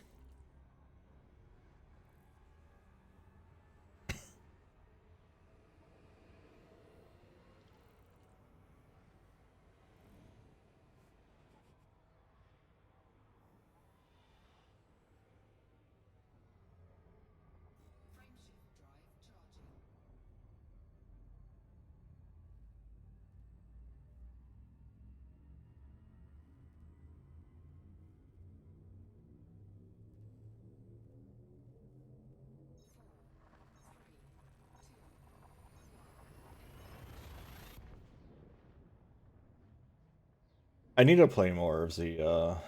I need to play more of the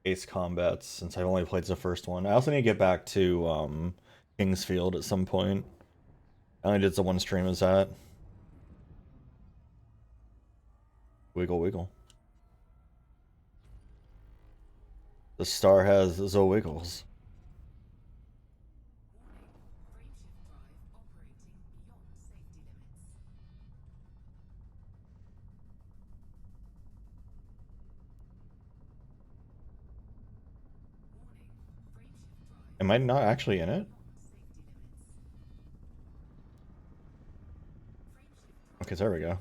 Ace Combats since I've only played the first one. I also need to get back to Kingsfield at some point. I only did the one stream as that. Wiggle wiggle. The star has the wiggles. Am I not actually in it? Okay, there we go.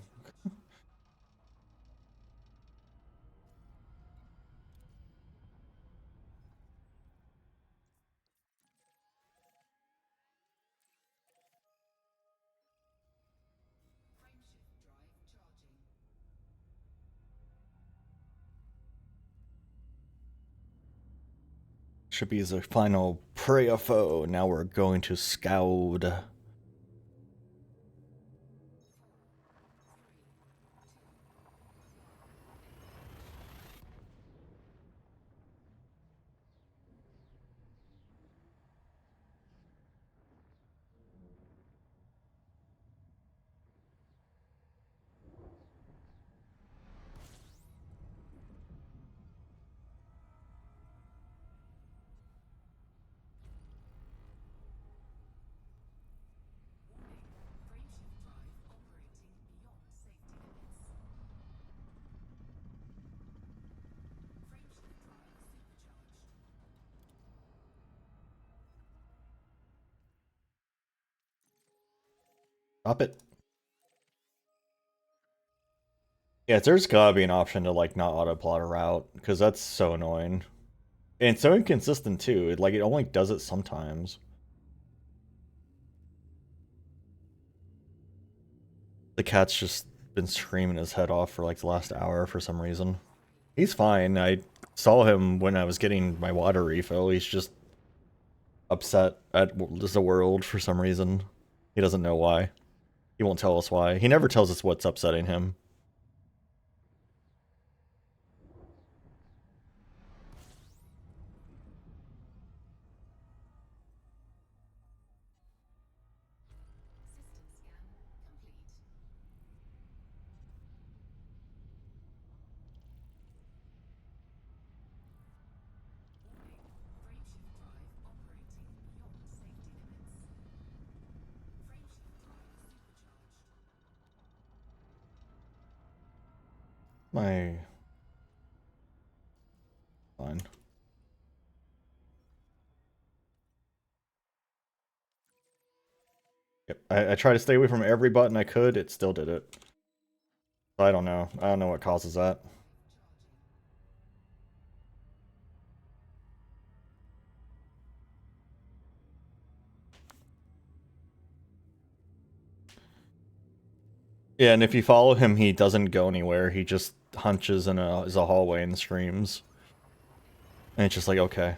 Should be the final prey foe. Now we're going to scout. Stop it. Yeah, there's gotta be an option to like not autoplot a route, because that's so annoying. And it's so inconsistent too. It only does it sometimes. The cat's just been screaming his head off for like the last hour for some reason. He's fine. I saw him when I was getting my water refill. He's just upset at the world for some reason. He doesn't know why. He won't tell us why. He never tells us what's upsetting him. My... Fine. Yep. I tried to stay away from every button I could. It still did it. I don't know. I don't know what causes that. Yeah, and if you follow him, he doesn't go anywhere. He just hunches in a hallway and screams. And it's just like, okay.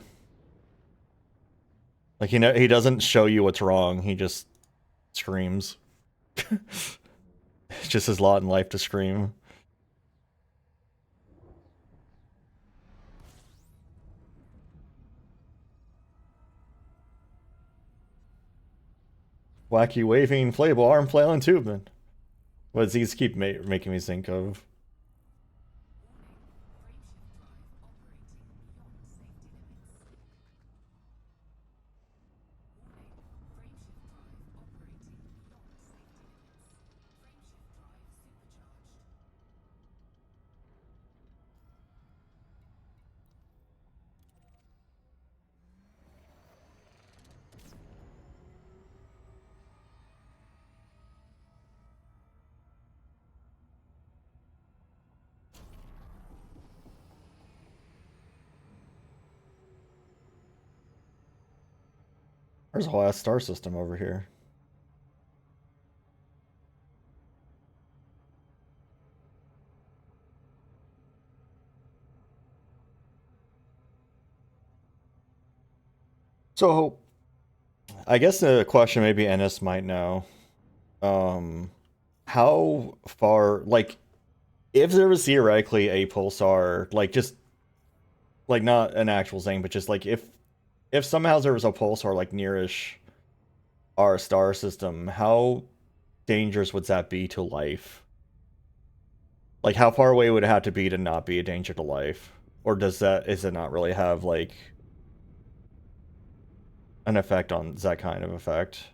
Like, he doesn't show you what's wrong. He just screams. It's just his lot in life to scream. Wacky waving, inflatable arm flailing tubing. What does these keep making me think of? There's a whole ass star system over here. So I guess the question maybe Ennis might know. Um, how far, like, if there was theoretically a pulsar, like just like not an actual thing, but just like if somehow there was a pulsar like nearish our star system, how dangerous would that be to life? Like, how far away would it have to be to not be a danger to life? Or is it not really have like an effect on that kind of effect?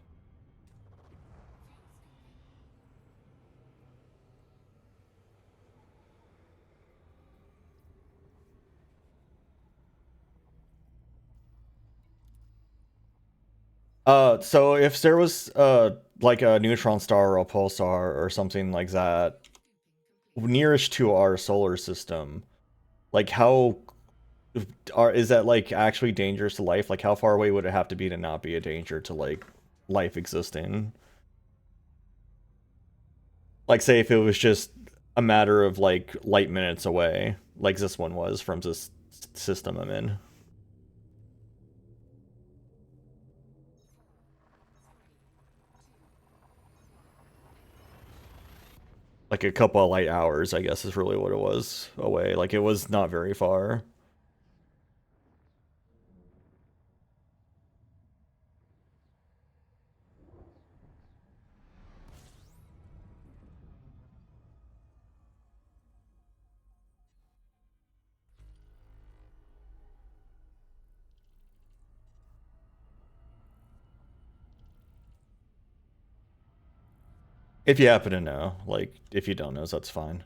So if there was like a neutron star or a pulsar or something like that nearest to our solar system, like how is that like actually dangerous to life? Like how far away would it have to be to not be a danger to like life existing? Like say if it was just a matter of like light minutes away, like this one was from this system I'm in. Like a couple of light hours, I guess is really what it was away. Like it was not very far. If you happen to know, like if you don't know, that's fine.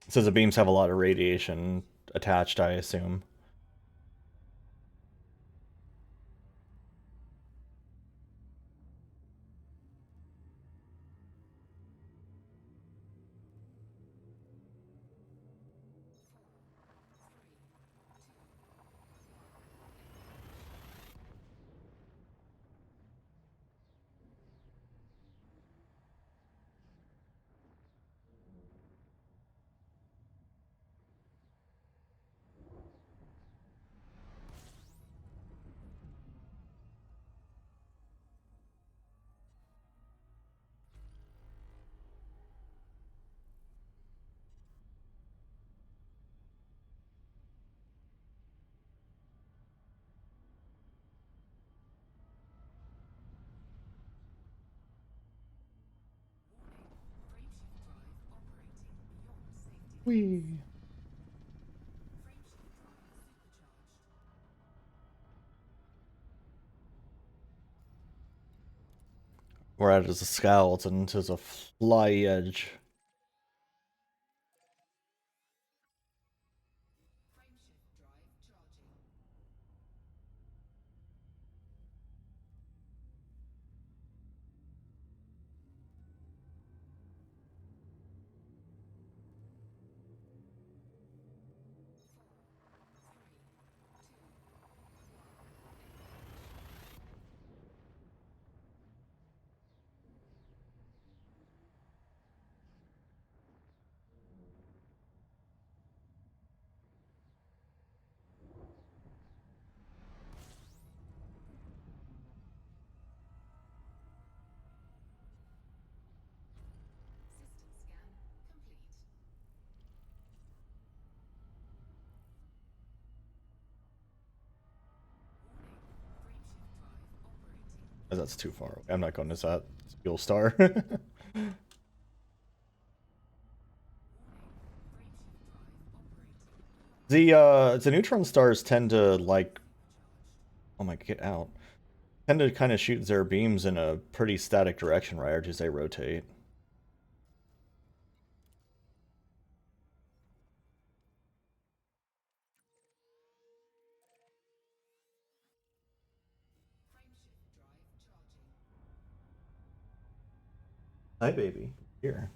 So the beams have a lot of radiation attached, I assume. Whee. We're at as a skeleton to the fly edge. That's too far away. I'm not going to that fuel star. The neutron stars tend to like, oh my, get out. Tend to kind of shoot their beams in a pretty static direction, right? Or do they rotate? Hi, baby. Here.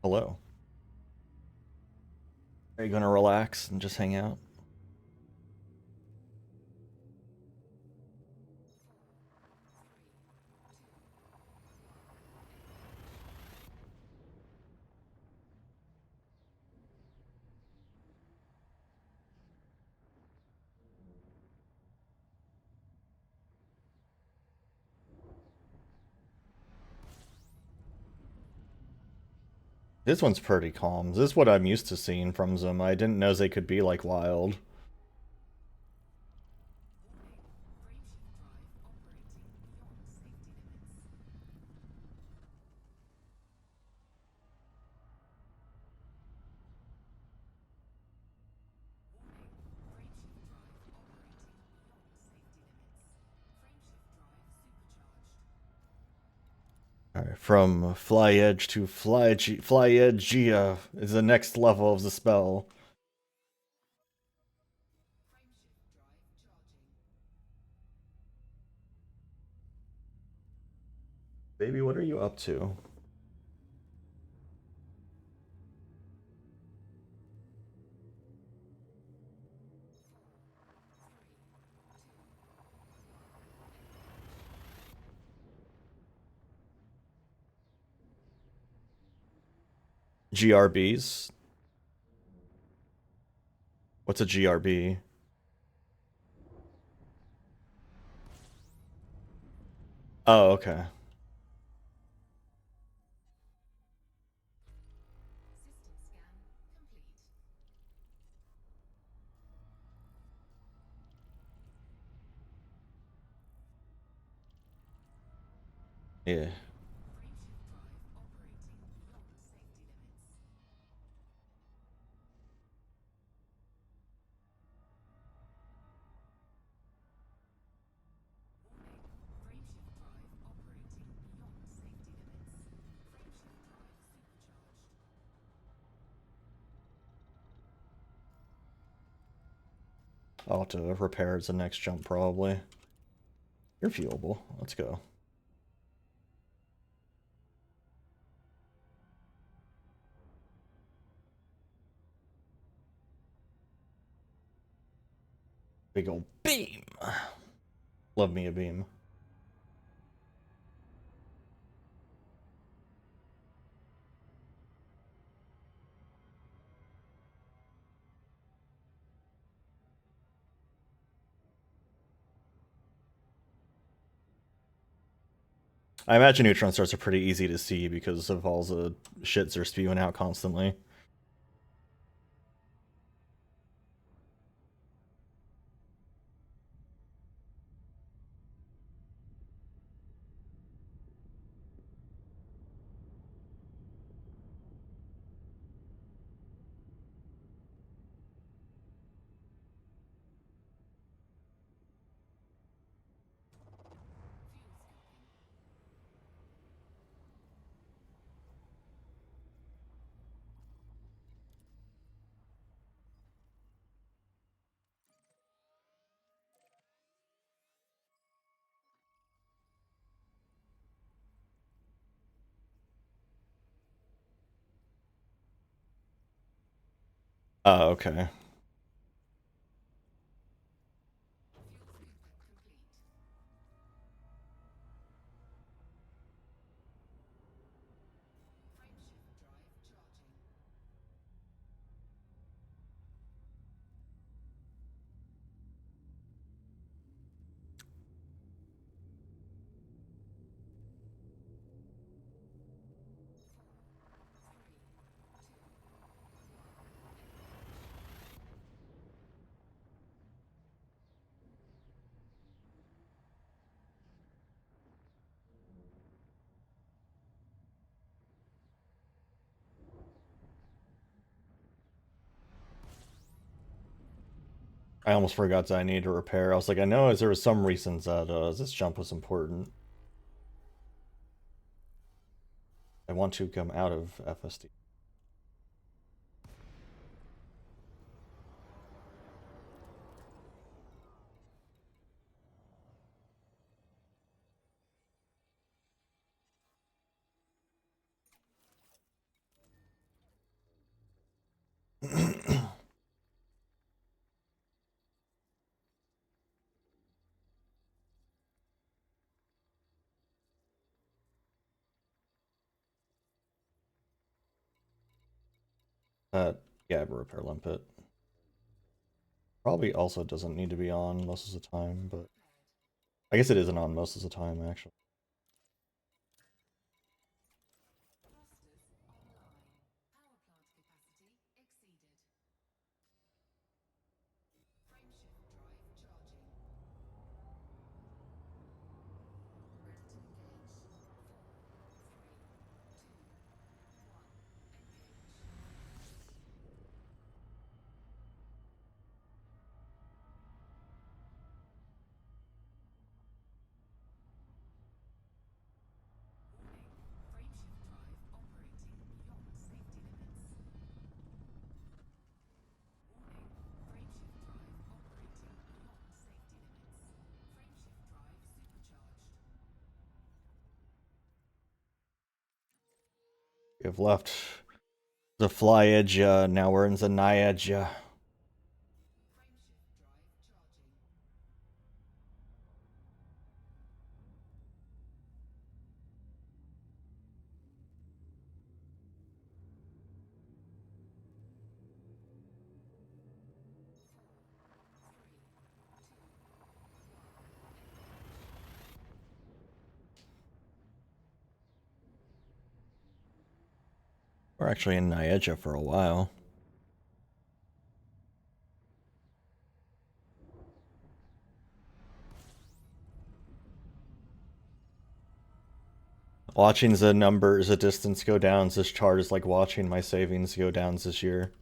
Hello. Are you gonna relax and just hang out? This one's pretty calm. This is what I'm used to seeing from them. I didn't know they could be like wild. Alright, from Fly Edge to Fly Edge Gia is the next level of the spell. Baby, what are you up to? GRBs? What's a GRB? Oh, okay. Yeah. I'll have to repair as the next jump, probably. You're viewable. Let's go. Big ol' beam! Love me a beam. I imagine neutron stars are pretty easy to see because of all the shits they're spewing out constantly. Oh, okay. I almost forgot that I need to repair. I was like, I know there was some reasons that this jump was important. I want to come out of FSD. Yeah, I have a repair limpet. Probably also doesn't need to be on most of the time, but I guess it isn't on most of the time, actually. We have left the fly edge, now we're in the nigh edge. We're actually in Niaja for a while. Watching the numbers, the distance go down this chart is like watching my savings go down this year.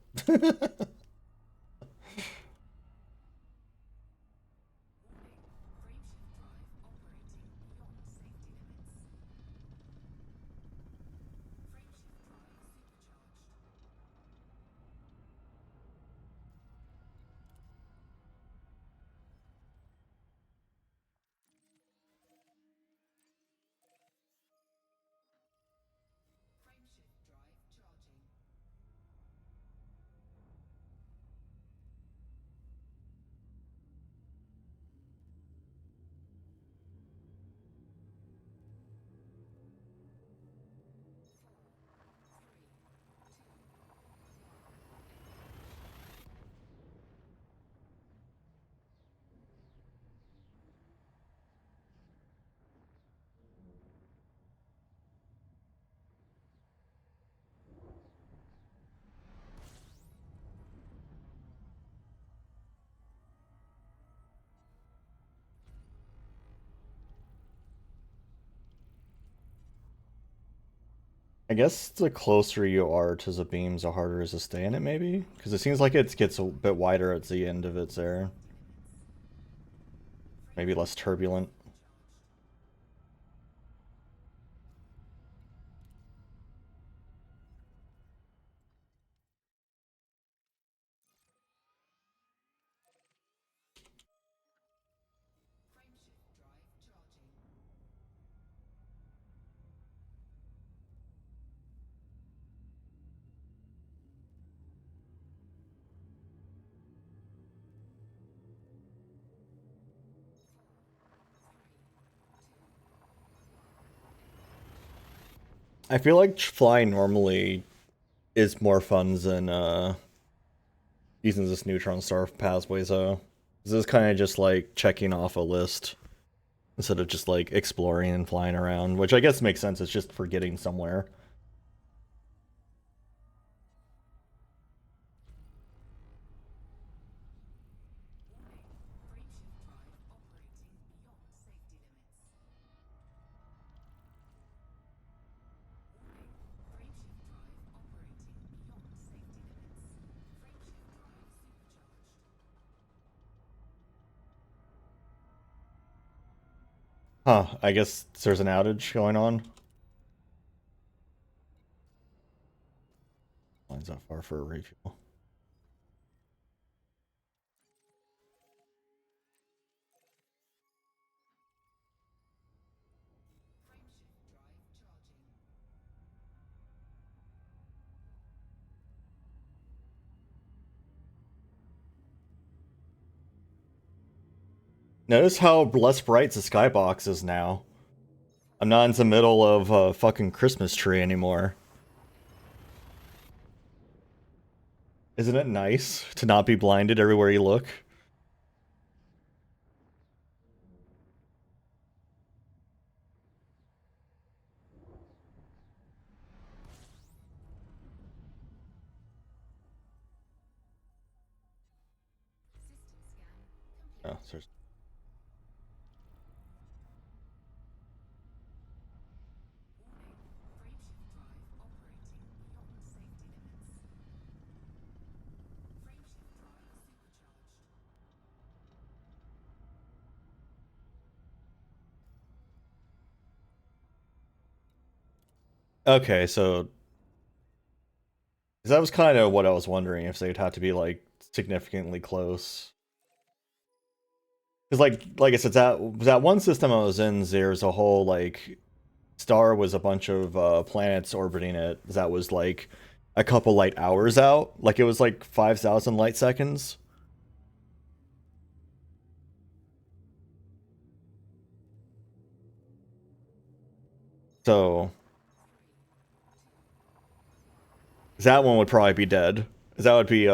I guess the closer you are to the beams, the harder it is to stay in it, maybe? Because it seems like it gets a bit wider at the end of its there. Maybe less turbulent. I feel like flying normally is more fun than using this neutron star pathways though. This is kind of just like checking off a list instead of just like exploring and flying around, which I guess makes sense. It's just for getting somewhere. Huh, I guess there's an outage going on. Line's not far for a refuel. Notice how less bright the skybox is now. I'm not in the middle of a fucking Christmas tree anymore. Isn't it nice to not be blinded everywhere you look? Oh, there's... Okay, so that was kind of what I was wondering, if they'd have to be like significantly close. Because like I said, that one system I was in, there's a whole like star was a bunch of planets orbiting it. That was like a couple light hours out. Like it was like 5,000 light seconds. So that one would probably be dead. That would be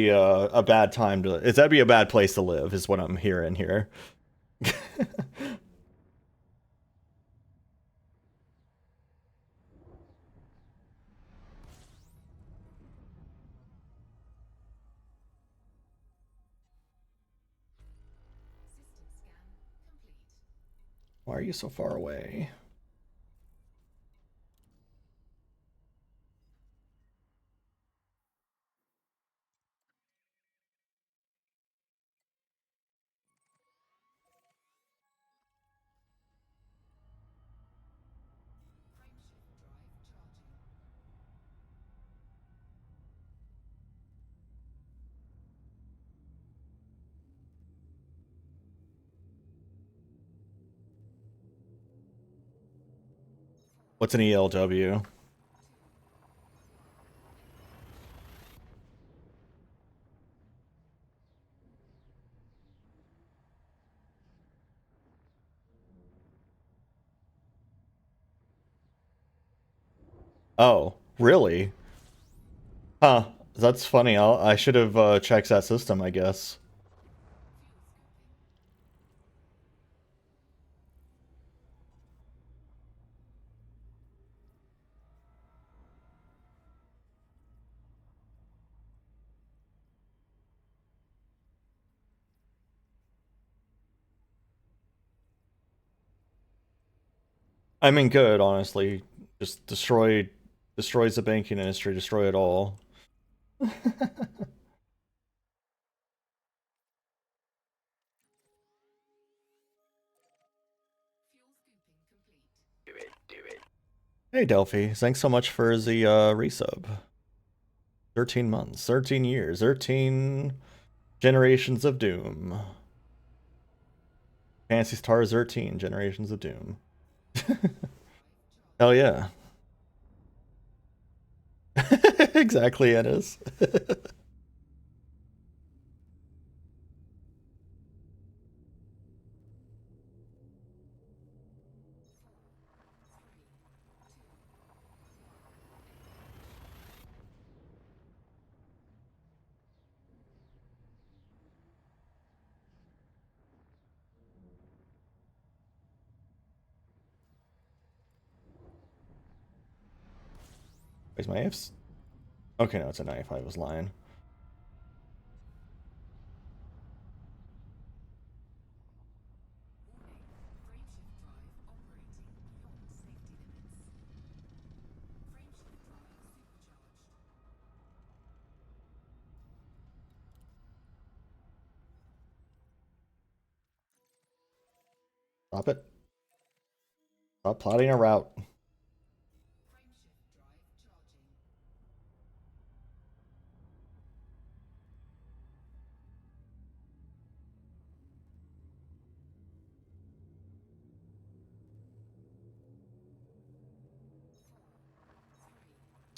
a bad time to. That'd be a bad place to live, is what I'm hearing here. Why are you so far away? What's an ELW? Oh, really? Huh. That's funny. I should have checked that system, I guess. I mean, good, honestly. Just destroys the banking industry, destroy it all. Hey, Delphi. Thanks so much for the resub. 13 months, 13 years, 13 generations of doom. Fancy Stars 13, generations of doom. Hell yeah. Exactly, Ennis. Where's my F's? Okay, no, it's a knife. I was lying. Stop it. Stop plotting a route.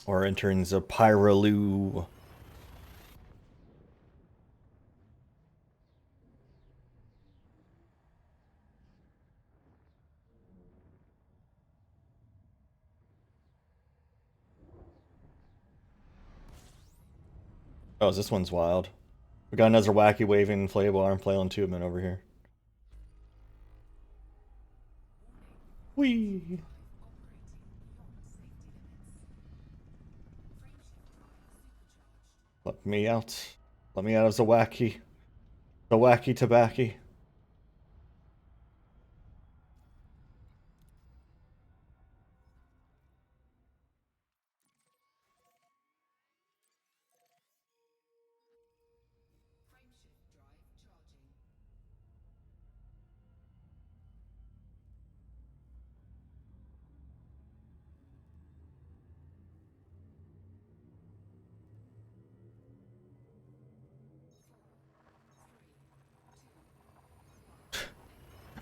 Or entering the Pyraloo. Oh, this one's wild. We got another wacky waving inflatable arm flailing tubeman over here. Whee! Let me out. Let me out of the wacky. The wacky tobacco.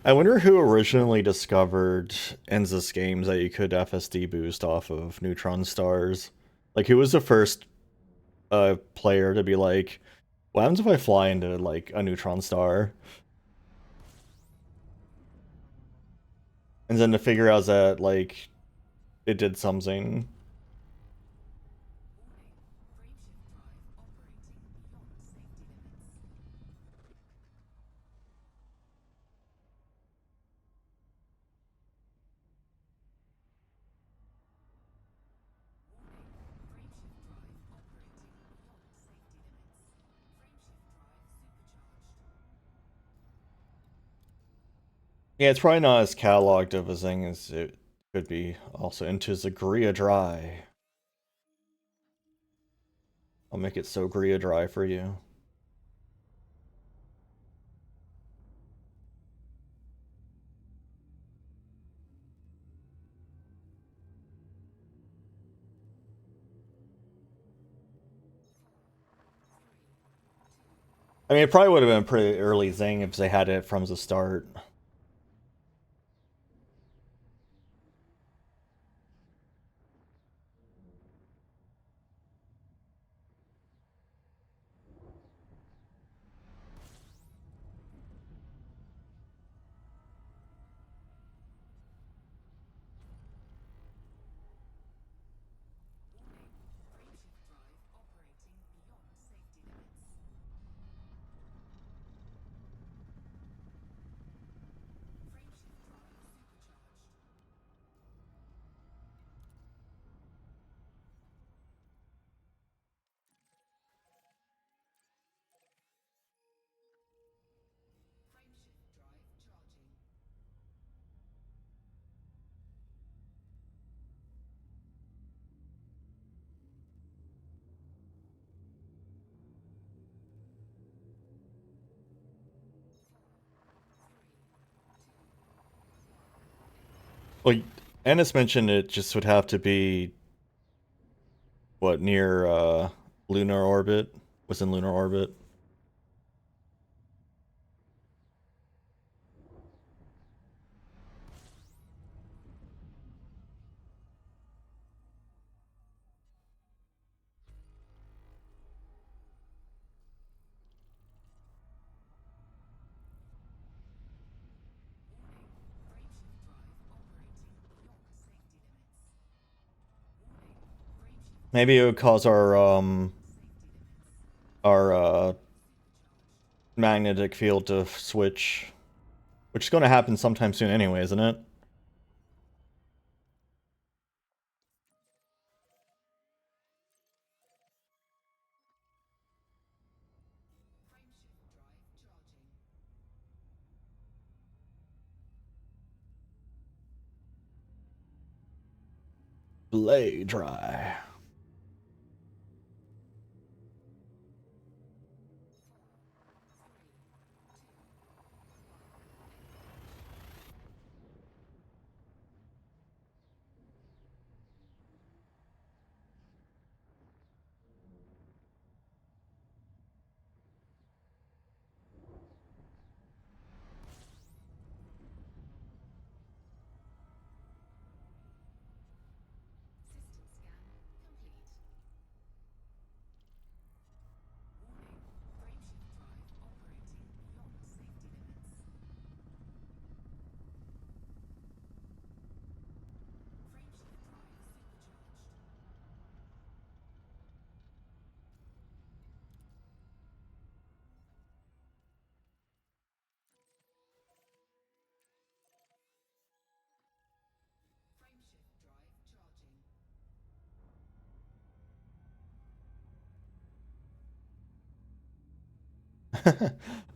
I wonder who originally discovered in this games that you could FSD boost off of neutron stars. Like, who was the first player to be like, what happens if I fly into, like, a neutron star? And then to figure out that, like, it did something. Yeah, it's probably not as cataloged of a thing as it could be. Also into Zagria Dry. I'll make it so Gria Dry for you. I mean, it probably would have been a pretty early thing if they had it from the start. Well, Ennis mentioned it just would have to be, what, near lunar orbit? Within lunar orbit? Maybe it would cause our magnetic field to switch, which is going to happen sometime soon anyway, isn't it? Blade dry.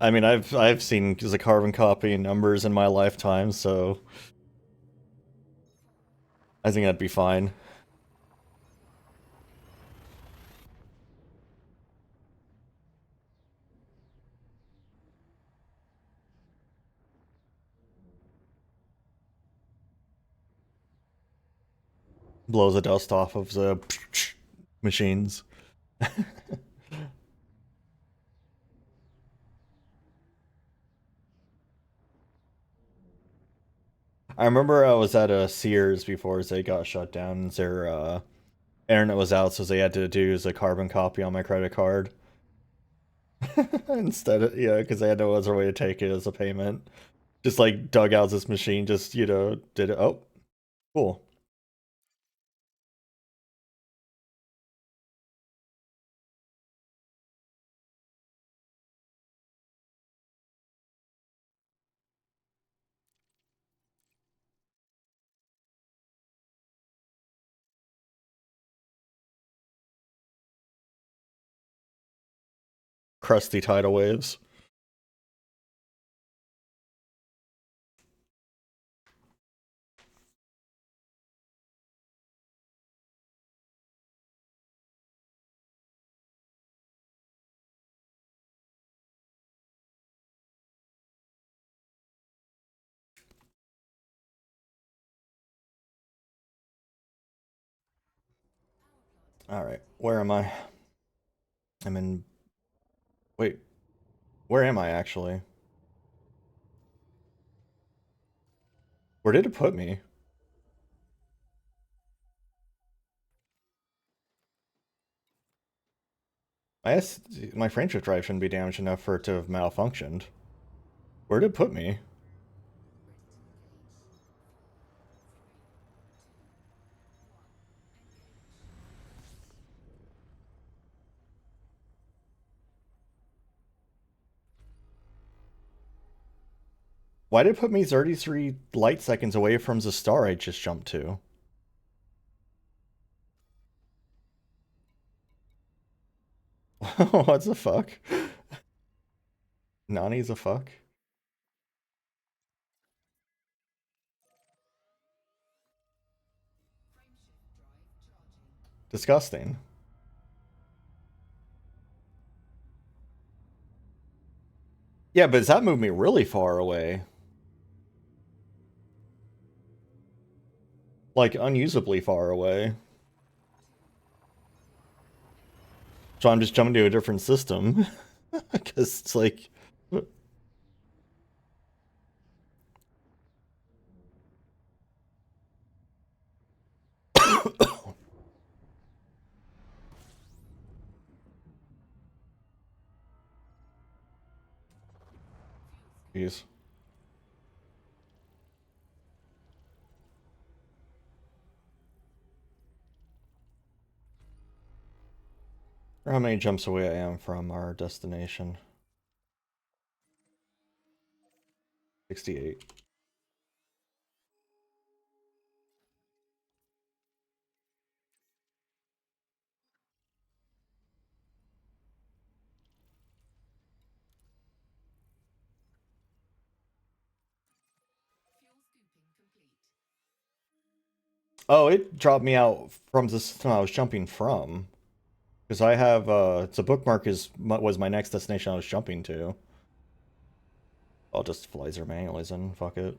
I mean, I've seen the carbon copy numbers in my lifetime, so I think that'd be fine. Blows the dust off of the machines. I remember I was at a Sears before they got shut down. Their internet was out, so they had to do a carbon copy on my credit card instead of because they had no other way to take it as a payment. Just like dug out this machine, just did it. Oh, cool. Crusty tidal waves. All right, where am I? I'm in. Wait, where am I actually? Where did it put me? I guess my frameshift drive shouldn't be damaged enough for it to have malfunctioned. Where did it put me? Why did it put me 33 light seconds away from the star I just jumped to? What the fuck? Nani's a fuck? Disgusting. Yeah, but that moved me really far away. Like, unusably far away. So I'm just jumping to a different system. Because it's like... Jeez. Or how many jumps away I am from our destination. 68. Oh, it dropped me out from the system I was jumping from. Because I have, it's a bookmark was my next destination I was jumping to. I'll just fly there manually then, fuck it.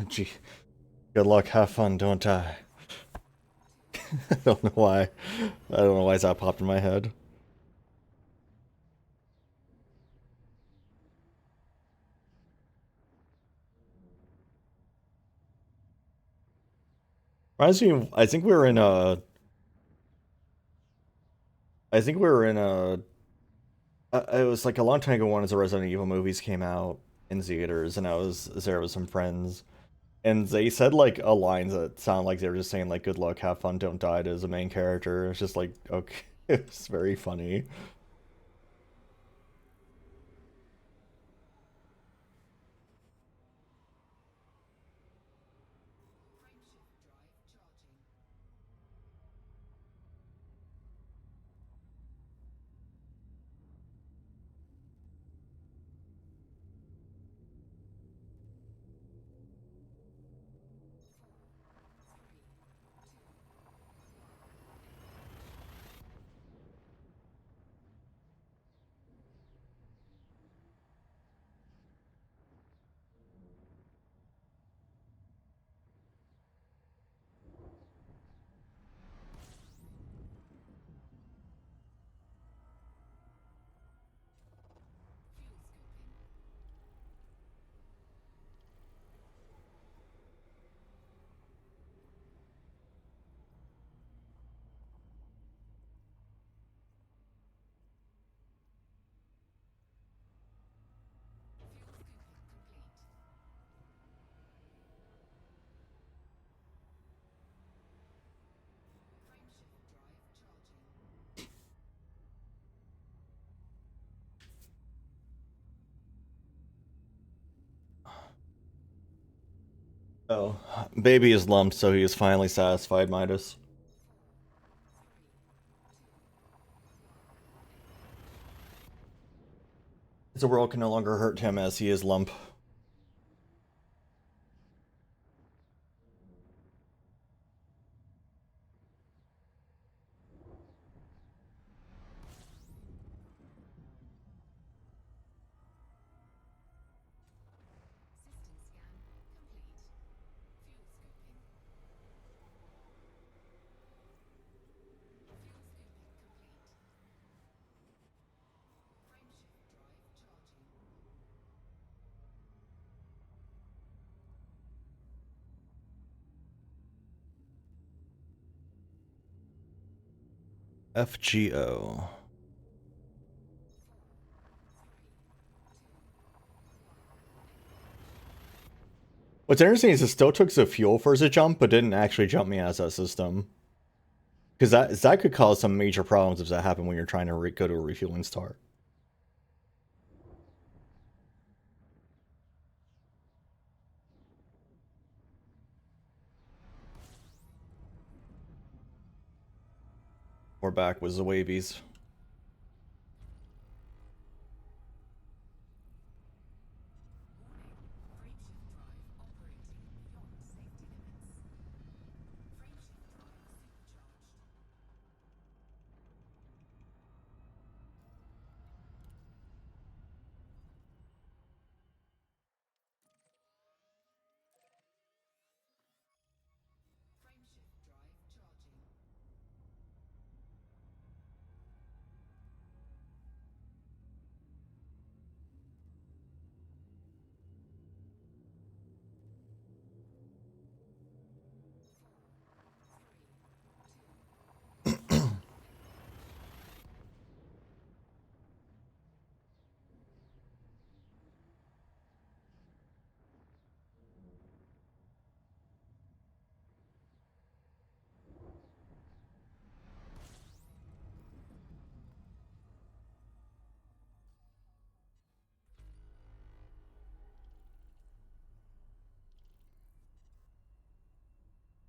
Gee, good luck, have fun, don't die. I don't know why. I don't know why that popped in my head. Reminds me, I think we were in a, it was like a long time ago when the Resident Evil movies came out in theaters, and I was there with some friends, and they said like a line that sounded like they were just saying like "Good luck, have fun, don't die" to the main character. It's just like okay, it's very funny. Oh, baby is lumped, so he is finally satisfied, Midas. The world can no longer hurt him as he is lump. FGO. What's interesting is it still took the fuel for the jump, but didn't actually jump me as that system. Because that could cause some major problems if that happened when you're trying to go to a refueling star. We're back with the wavies.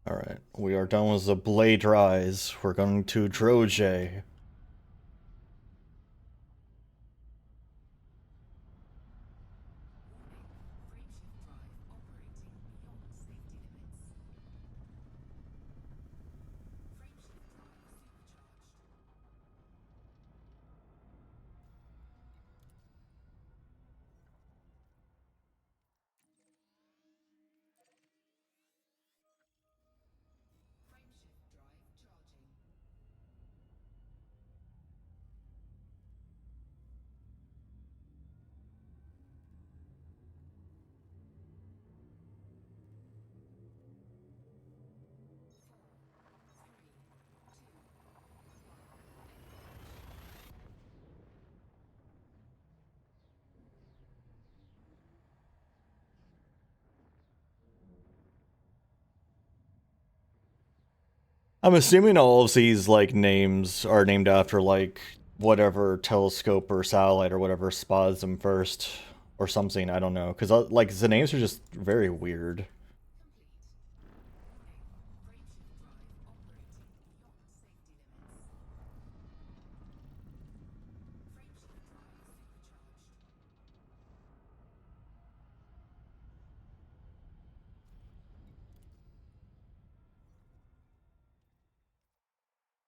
Alright, we are done with the blade rise. We're going to Droje. I'm assuming all of these like names are named after like whatever telescope or satellite or whatever spotted them first or something. I don't know because like the names are just very weird.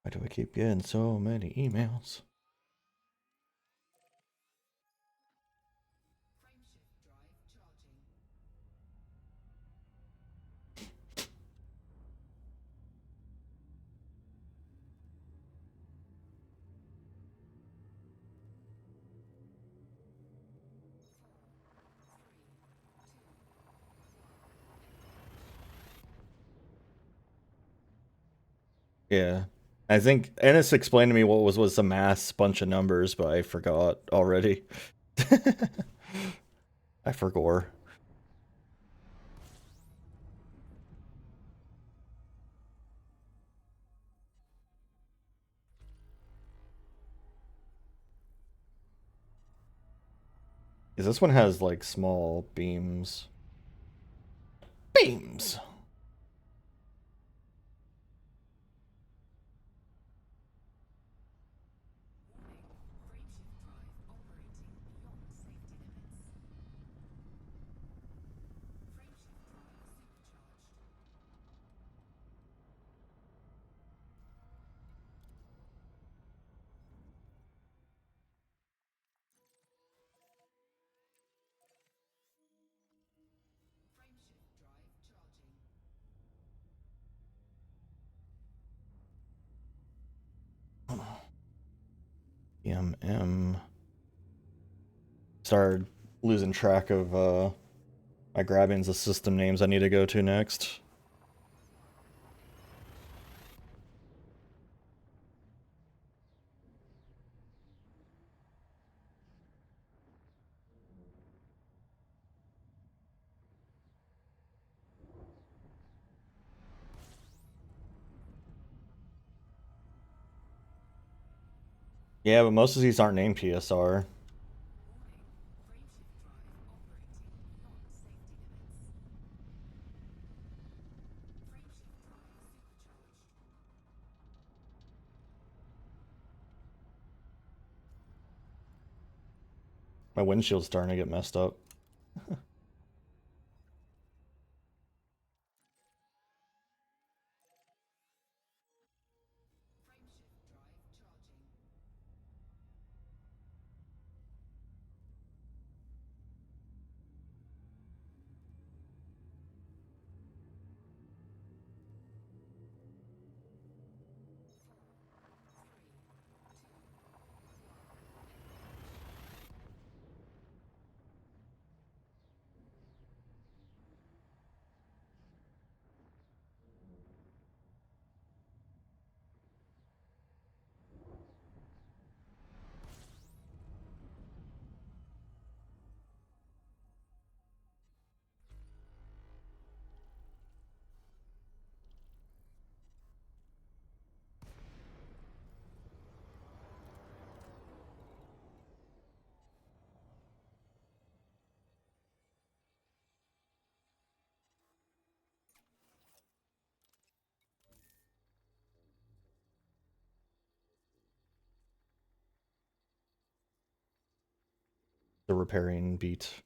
Why do I keep getting so many emails? Yeah. I think Ennis explained to me what was a mass bunch of numbers, but I forgot already. I forgot. Because this one has like small beams. Beams! Started losing track of my grabbings of system names I need to go to next. Yeah, but most of these aren't named PSR. My windshield's starting to get messed up. The repairing beat.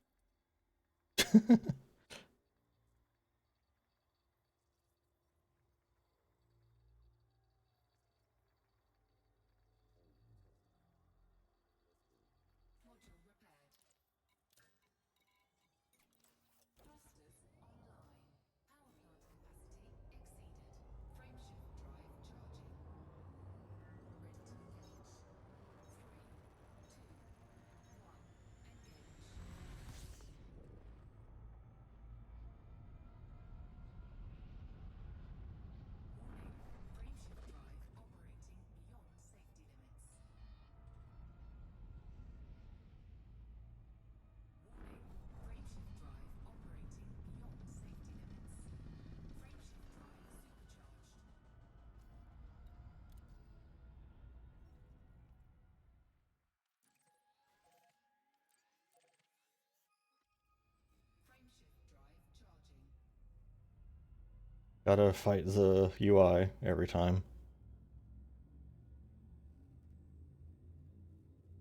Gotta fight the UI every time.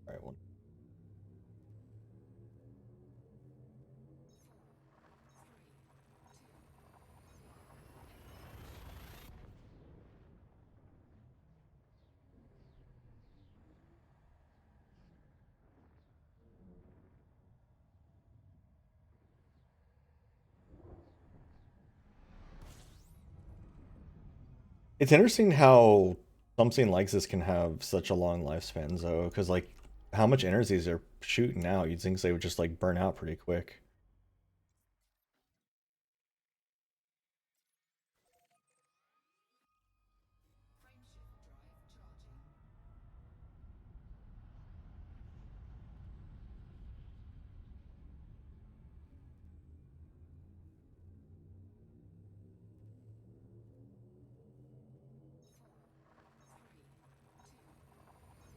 Alright, well. It's interesting how something like this can have such a long lifespan, though, because like how much energy they're shooting out, you'd think they would just like burn out pretty quick.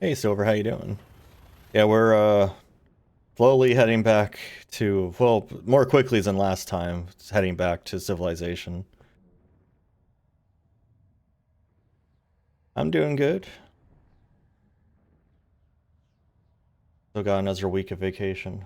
Hey Silver, how you doing? Yeah, we're slowly heading back to, well, more quickly than last time, heading back to civilization. I'm doing good. Still got another week of vacation.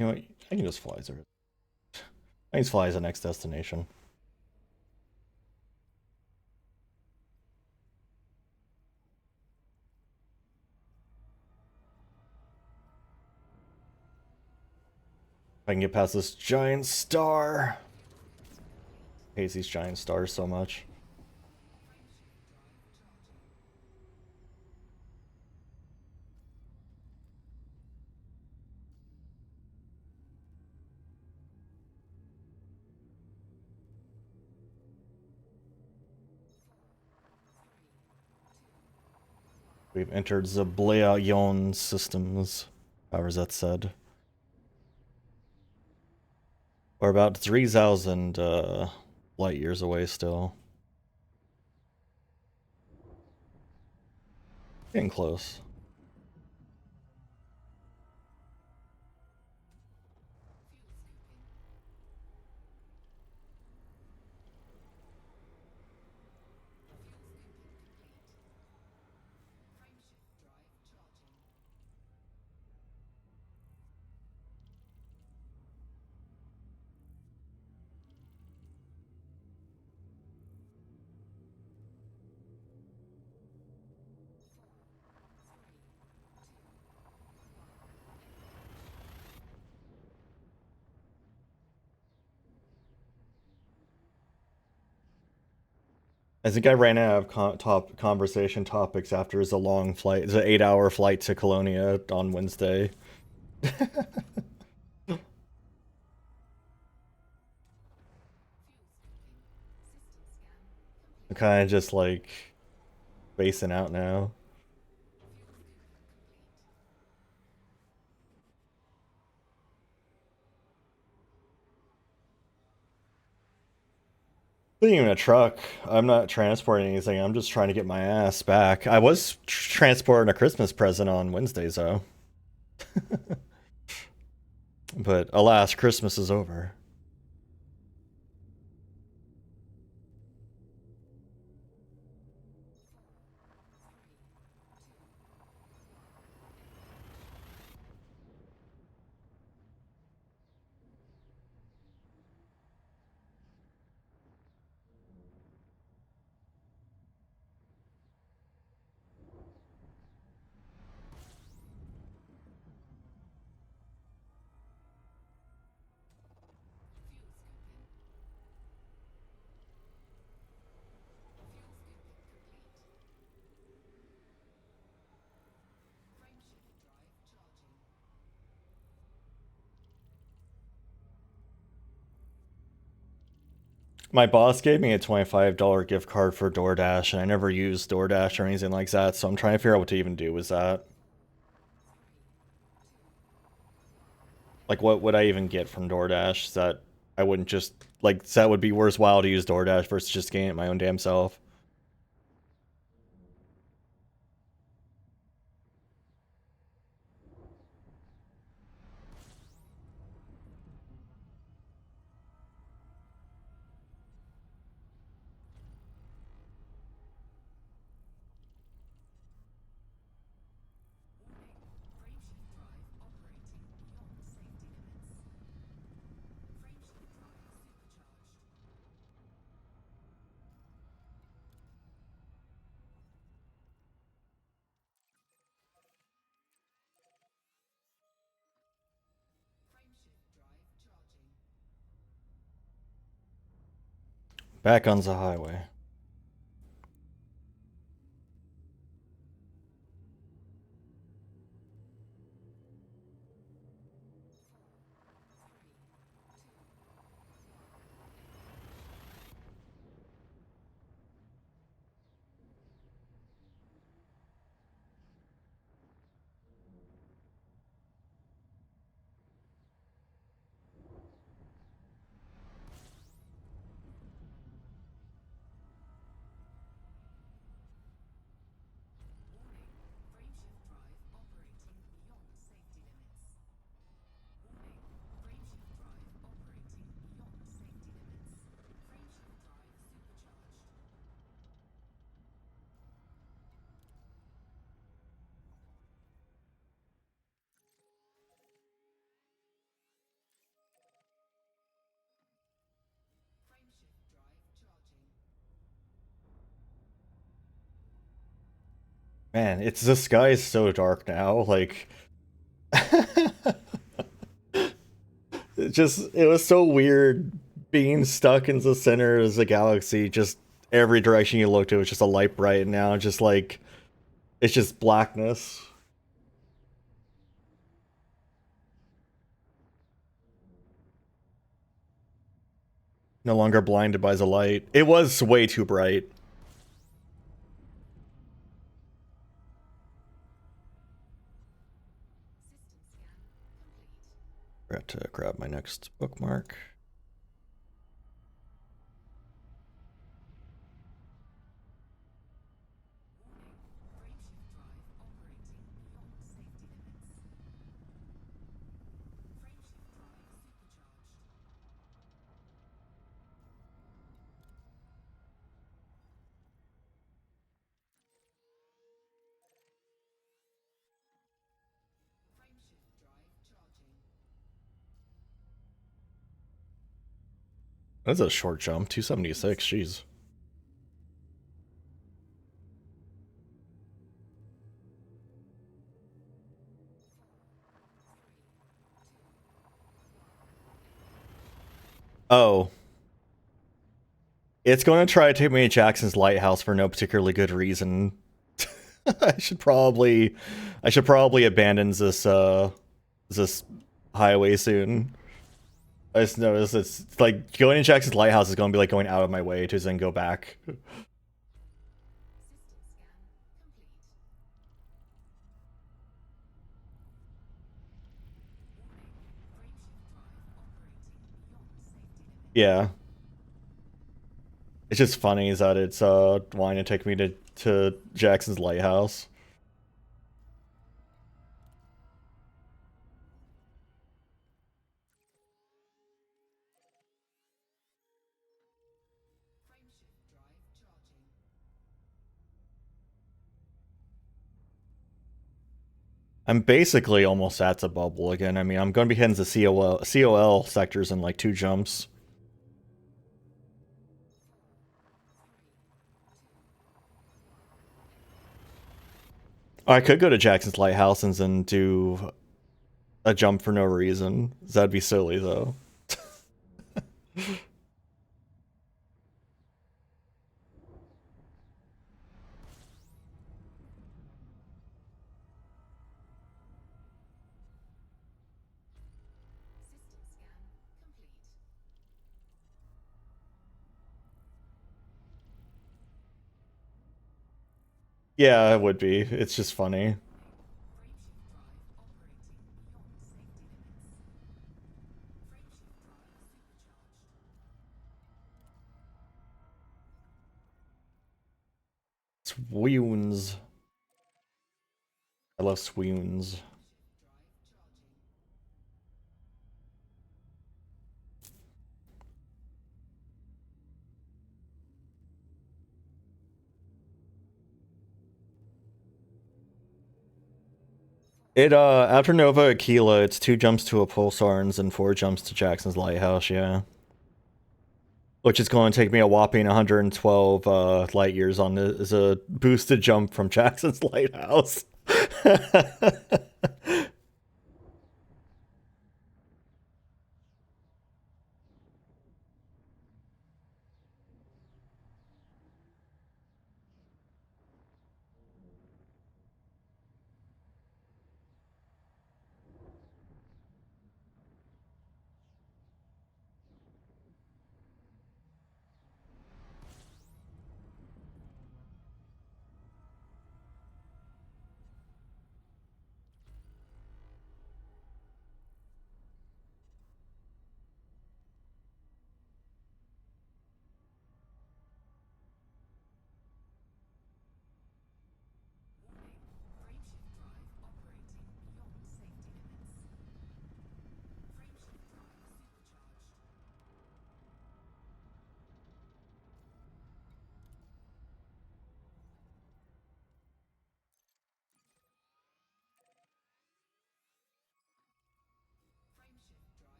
You know what? I can just fly there. I can just fly as the next destination. If I can get past this giant star. I hate these giant stars so much. We've entered the Blaeyon systems, however that said. We're about 3,000 light years away still. Getting close. I think I ran out of top conversation topics after the long flight, the 8-hour flight to Colonia on Wednesday. I'm kind of just like spacing out now. Not even a truck. I'm not transporting anything. I'm just trying to get my ass back. I was transporting a Christmas present on Wednesdays, though. But alas, Christmas is over. My boss gave me a $25 gift card for DoorDash, and I never used DoorDash or anything like that, so I'm trying to figure out what to even do with that. Like, what would I even get from DoorDash that I wouldn't just like? That would be worthwhile to use DoorDash versus just getting it my own damn self. Back on the highway. Man, it's the sky is so dark now. Like, it was so weird being stuck in the center of the galaxy. Just every direction you looked, it was just a light bright. And now, just like it's just blackness. No longer blinded by the light. It was way too bright. Forgot to grab my next bookmark. That's a short jump. 276. Jeez. Oh. It's going to try to take me to Jackson's Lighthouse for no particularly good reason. I should probably abandon this highway soon. I just noticed it's like going to Jackson's Lighthouse is going to be like going out of my way to then go back. Yeah. It's just funny that it's wanting to take me to Jackson's Lighthouse. I'm basically almost at the bubble again. I mean, I'm going to be hitting the COL sectors in like 2 jumps. I could go to Jackson's Lighthouse and then do a jump for no reason. That'd be silly, though. Yeah, it would be. It's just funny. swoons. I love swoons. It after Nova Aquila, it's 2 jumps to a Pulsar's and 4 jumps to Jackson's Lighthouse, yeah. Which is going to take me a whopping 112 light years on this is a boosted jump from Jackson's Lighthouse.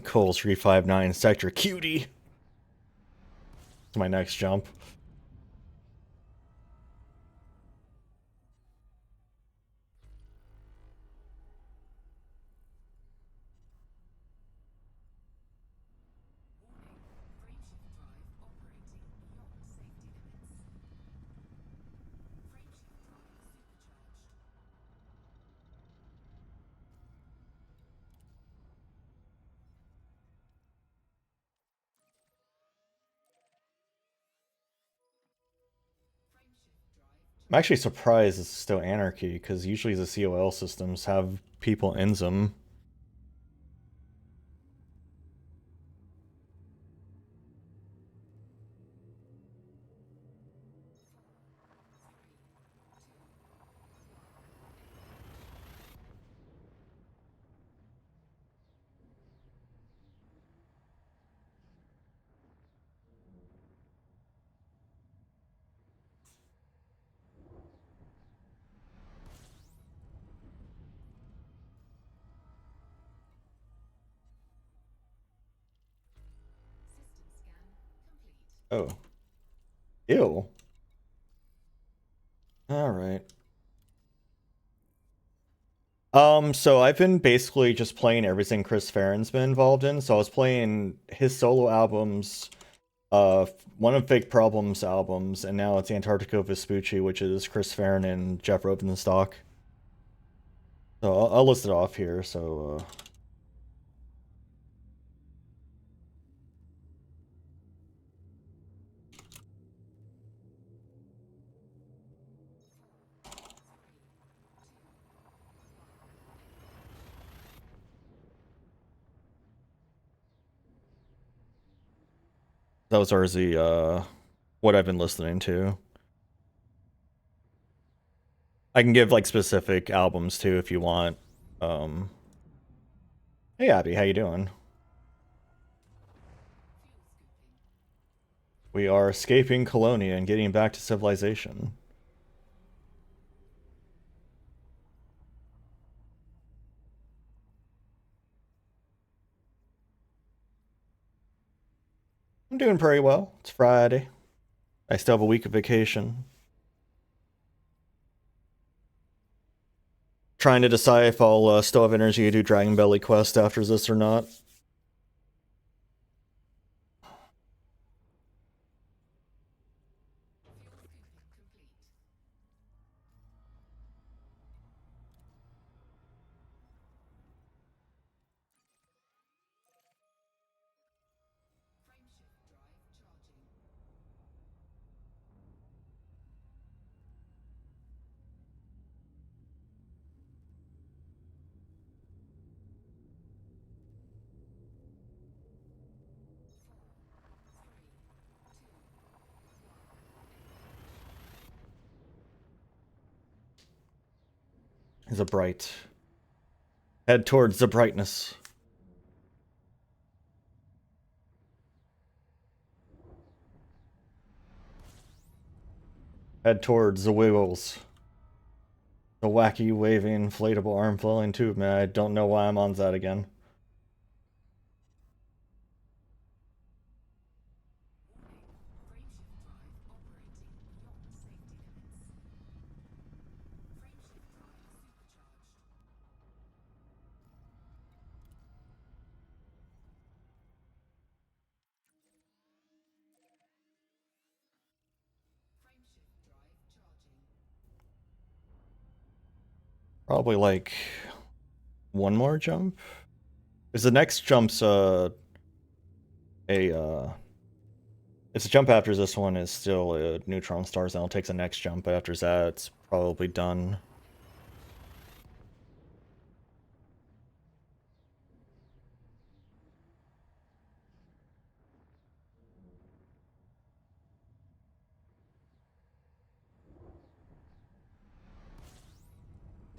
Cole's 359 Sector Cutie. That's my next jump. I'm actually surprised it's still Anarchy, because usually the COL systems have people in them. Oh. Ew. Alright. So I've been basically just playing everything Chris Farron's been involved in. So I was playing his solo albums, one of Big Problem's albums, and now it's Antarctica Vespucci, which is Chris Farron and Jeff Rosenstock. So I'll list it off here, so those are the what I've been listening to. I can give like specific albums too if you want. Hey Abby, how you doing? We are escaping Colonia and getting back to civilization. I'm doing pretty well. It's Friday. I still have a week of vacation. Trying to decide if I'll still have energy to do Dragon Belly Quest after this or not. is a bright. Head towards the brightness. Head towards the wiggles. The wacky, waving, inflatable arm flailing tube, man. I don't know why I'm on that again. Probably like one more jump. Because the next jump's if the jump after this one is still a neutron stars, then I'll take the next jump, but after that it's probably done.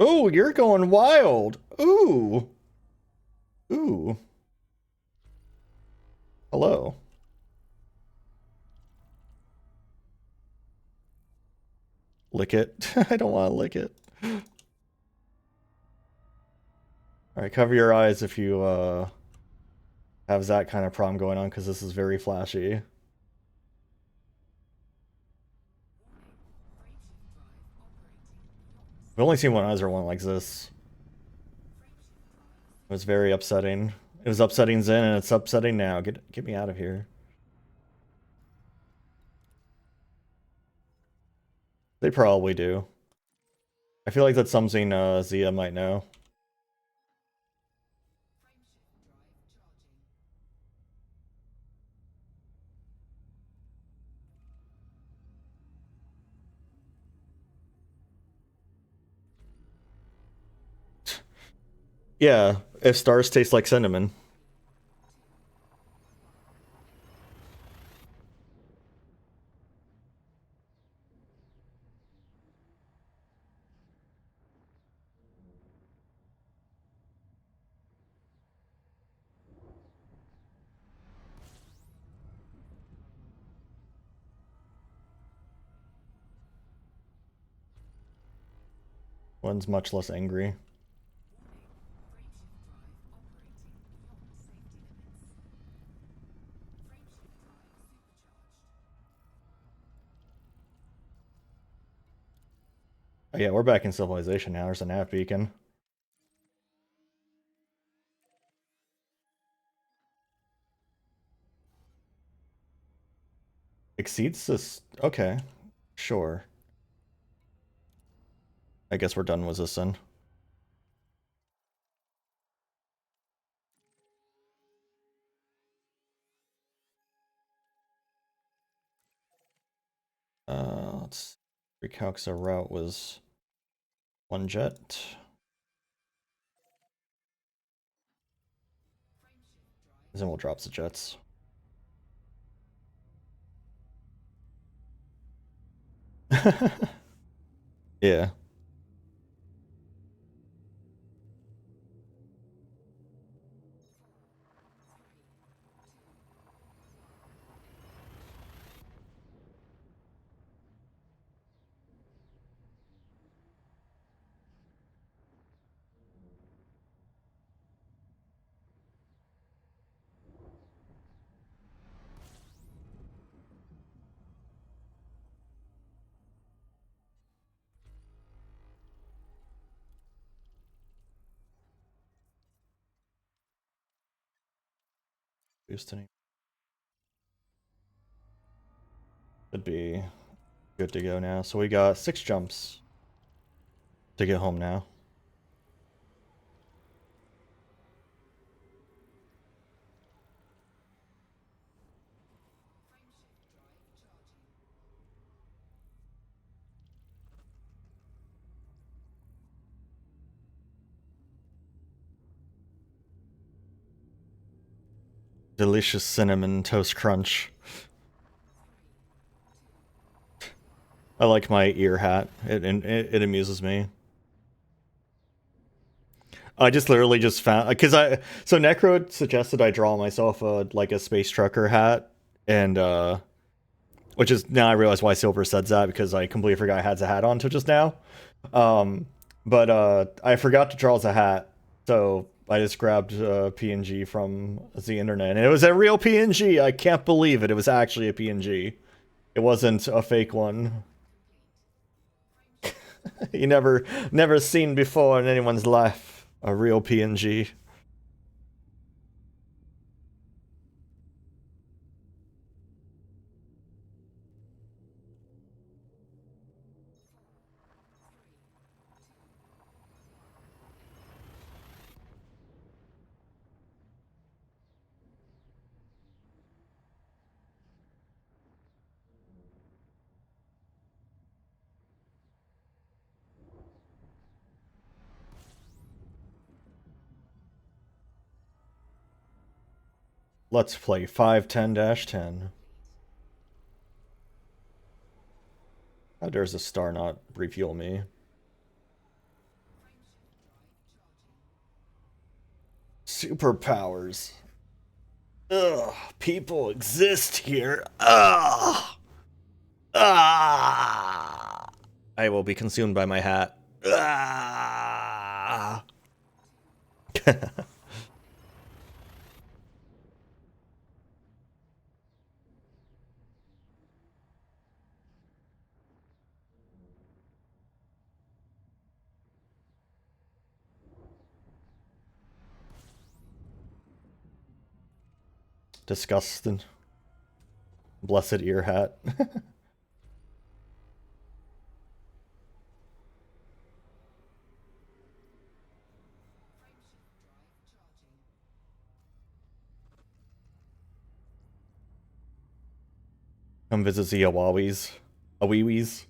Ooh, you're going wild. Ooh. Ooh. Hello. Lick it. I don't want to lick it. Alright, cover your eyes if you have that kind of problem going on, because this is very flashy. I've only seen one Eyes one like this. It was very upsetting. It was upsetting then, and it's upsetting now. Get me out of here. They probably do. I feel like that's something Zia might know. Yeah, if stars taste like cinnamon. One's much less angry. Oh yeah, we're back in civilization now. There's a nav beacon. Exceeds this. Okay, sure. I guess we're done with this then. Let's recalc the route was one jet. Then we'll drop the jets. Yeah. Boosting. Should be good to go now. So we got 6 jumps to get home now. Delicious cinnamon toast crunch. I like my ear hat. It amuses me. I just literally just found because so Necro suggested I draw myself a space trucker hat, and which is now I realize why Silver said that because I completely forgot I had the hat on until just now. Um, but I forgot to draw the hat, so I just grabbed a PNG from the internet, and it was a real PNG. I can't believe it. It was actually a PNG. It wasn't a fake one. You never seen before in anyone's life a real PNG. Let's play 510-10. How dares a star not refuel me? Superpowers. Ugh, people exist here. Ugh. Ah. I will be consumed by my hat. Ah. Disgusting. Blessed ear hat. Come visit the Awawis. Awiwis.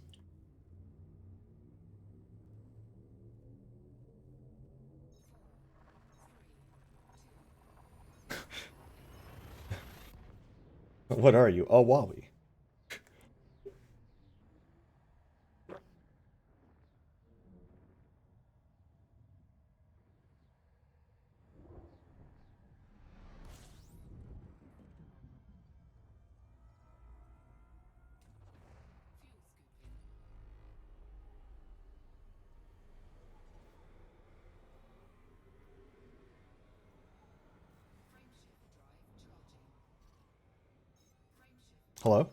What are you? Awawi. Hello?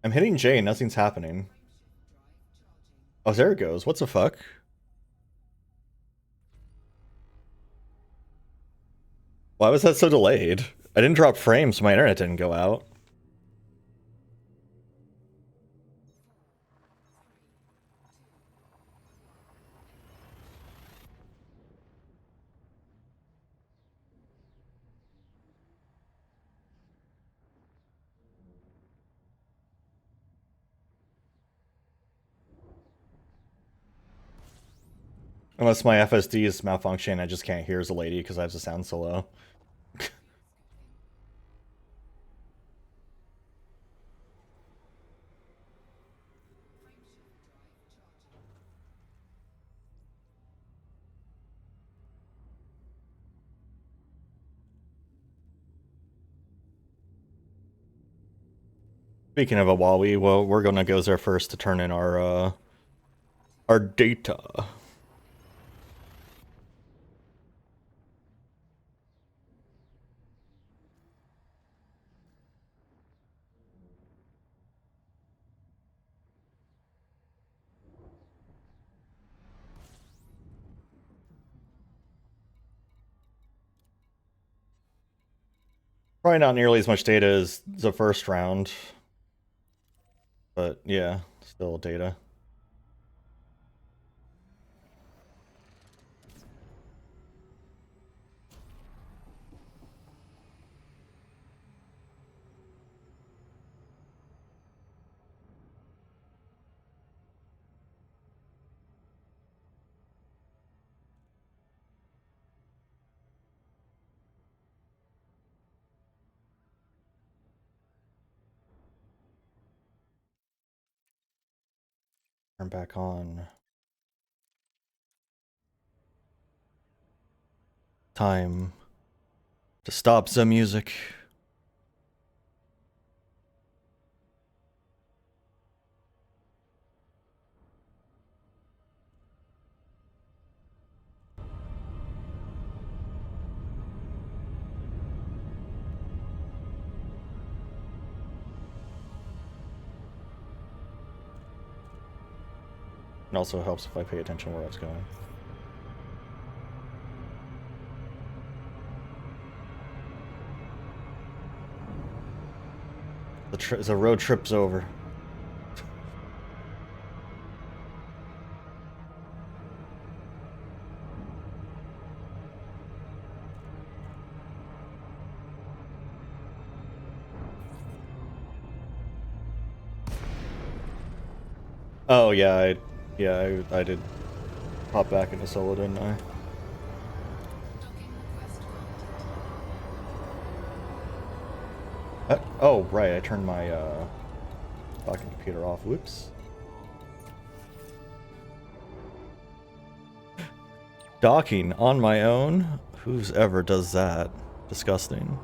I'm hitting J, nothing's happening. Oh, there it goes. What the fuck? Why was that so delayed? I didn't drop frames, so my internet didn't go out. Unless my FSD is malfunctioning, I just can't hear as a lady because I have the sound so low. Speaking of a Huawei, well, we're gonna go there first to turn in our data. Probably not nearly as much data as the first round, but yeah, still data. Turn back on. Time to stop the music. It also helps if I pay attention where it's going. The road trip's over. Oh yeah, I did pop back into solo, didn't I? Oh right, I turned my docking computer off. Whoops. Docking on my own? Who's ever does that? Disgusting.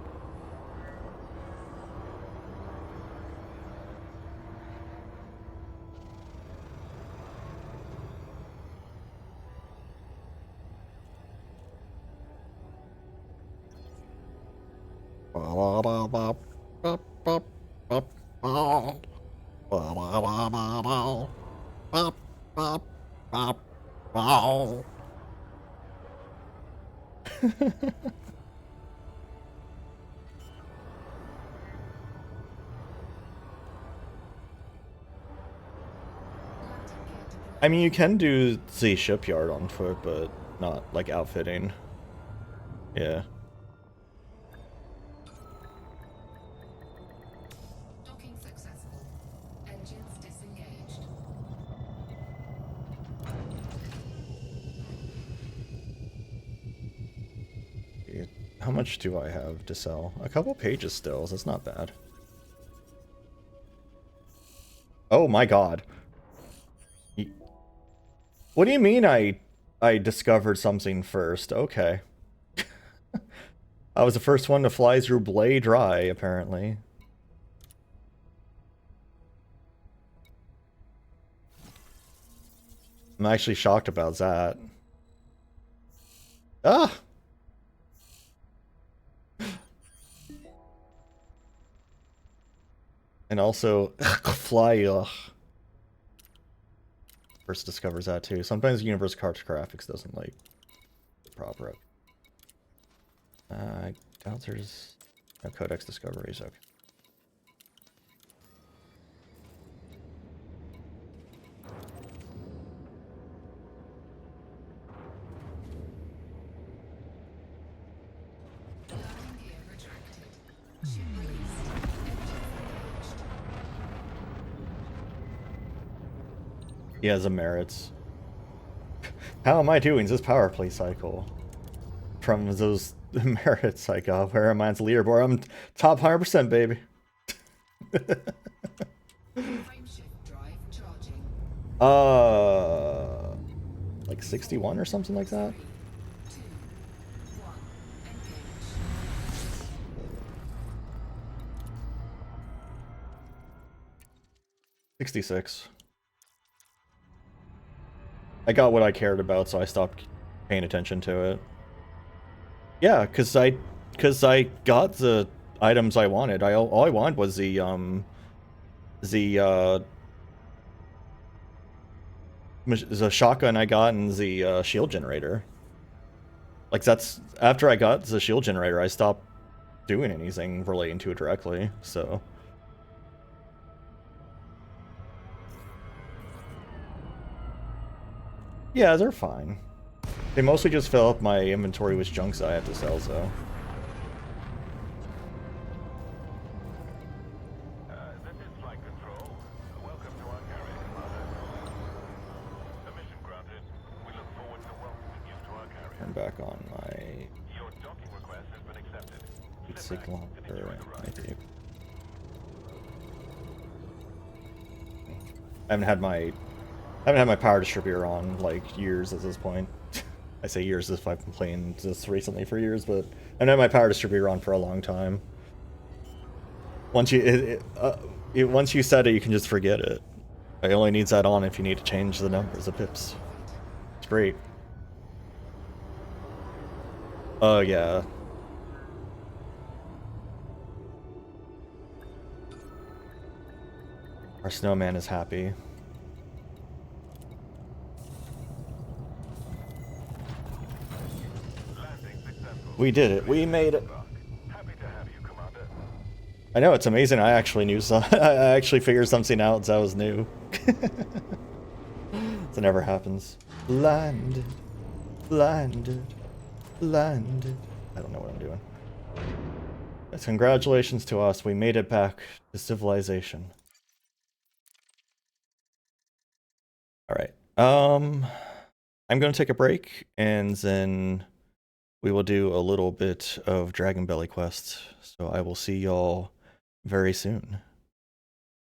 I mean, you can do the shipyard on foot, but not like outfitting. Yeah. Docking successful. Engines disengaged. How much do I have to sell? A couple pages still, so that's not bad. Oh my god. What do you mean I discovered something first? Okay. I was the first one to fly through Blade Dry, apparently. I'm actually shocked about that. Ah! And also, fly, ugh. First discovers that too. Sometimes Universe Graphics doesn't like the proper. I doubt there's no codex discoveries. Okay. He has a merits. How am I doing this power play cycle? From those merits I got, where am I on the leaderboard? I'm top 100%, baby. Like 61 or something like that? 66. I got what I cared about, so I stopped paying attention to it. Yeah, cause I got the items I wanted. All I wanted was the shotgun I got and the shield generator. Like that's after I got the shield generator, I stopped doing anything relating to it directly. So. Yeah, they're fine. They mostly just fill up my inventory with junks I have to sell, so. This is Flight Control. Welcome to our carrier, Commander. Permission granted. We look forward to welcoming you to our carrier. Turn back on my... Your docking request has been accepted. I haven't had my I haven't had my power distributor on like years at this point. I say years as if I've been playing this recently for years, but I've had my power distributor on for a long time. Once once you set it, you can just forget it. It only needs that on if you need to change the numbers of pips. It's great. Oh yeah. Our snowman is happy. We did it. We made it. Happy to have you, Commander. I know, it's amazing. I actually knew some. I actually figured something out that was new. That never happens. Landed. Landed. Landed. I don't know what I'm doing. Yes, congratulations to us. We made it back to civilization. Alright. I'm gonna take a break and then we will do a little bit of Dragon Belly quests. So I will see y'all very soon.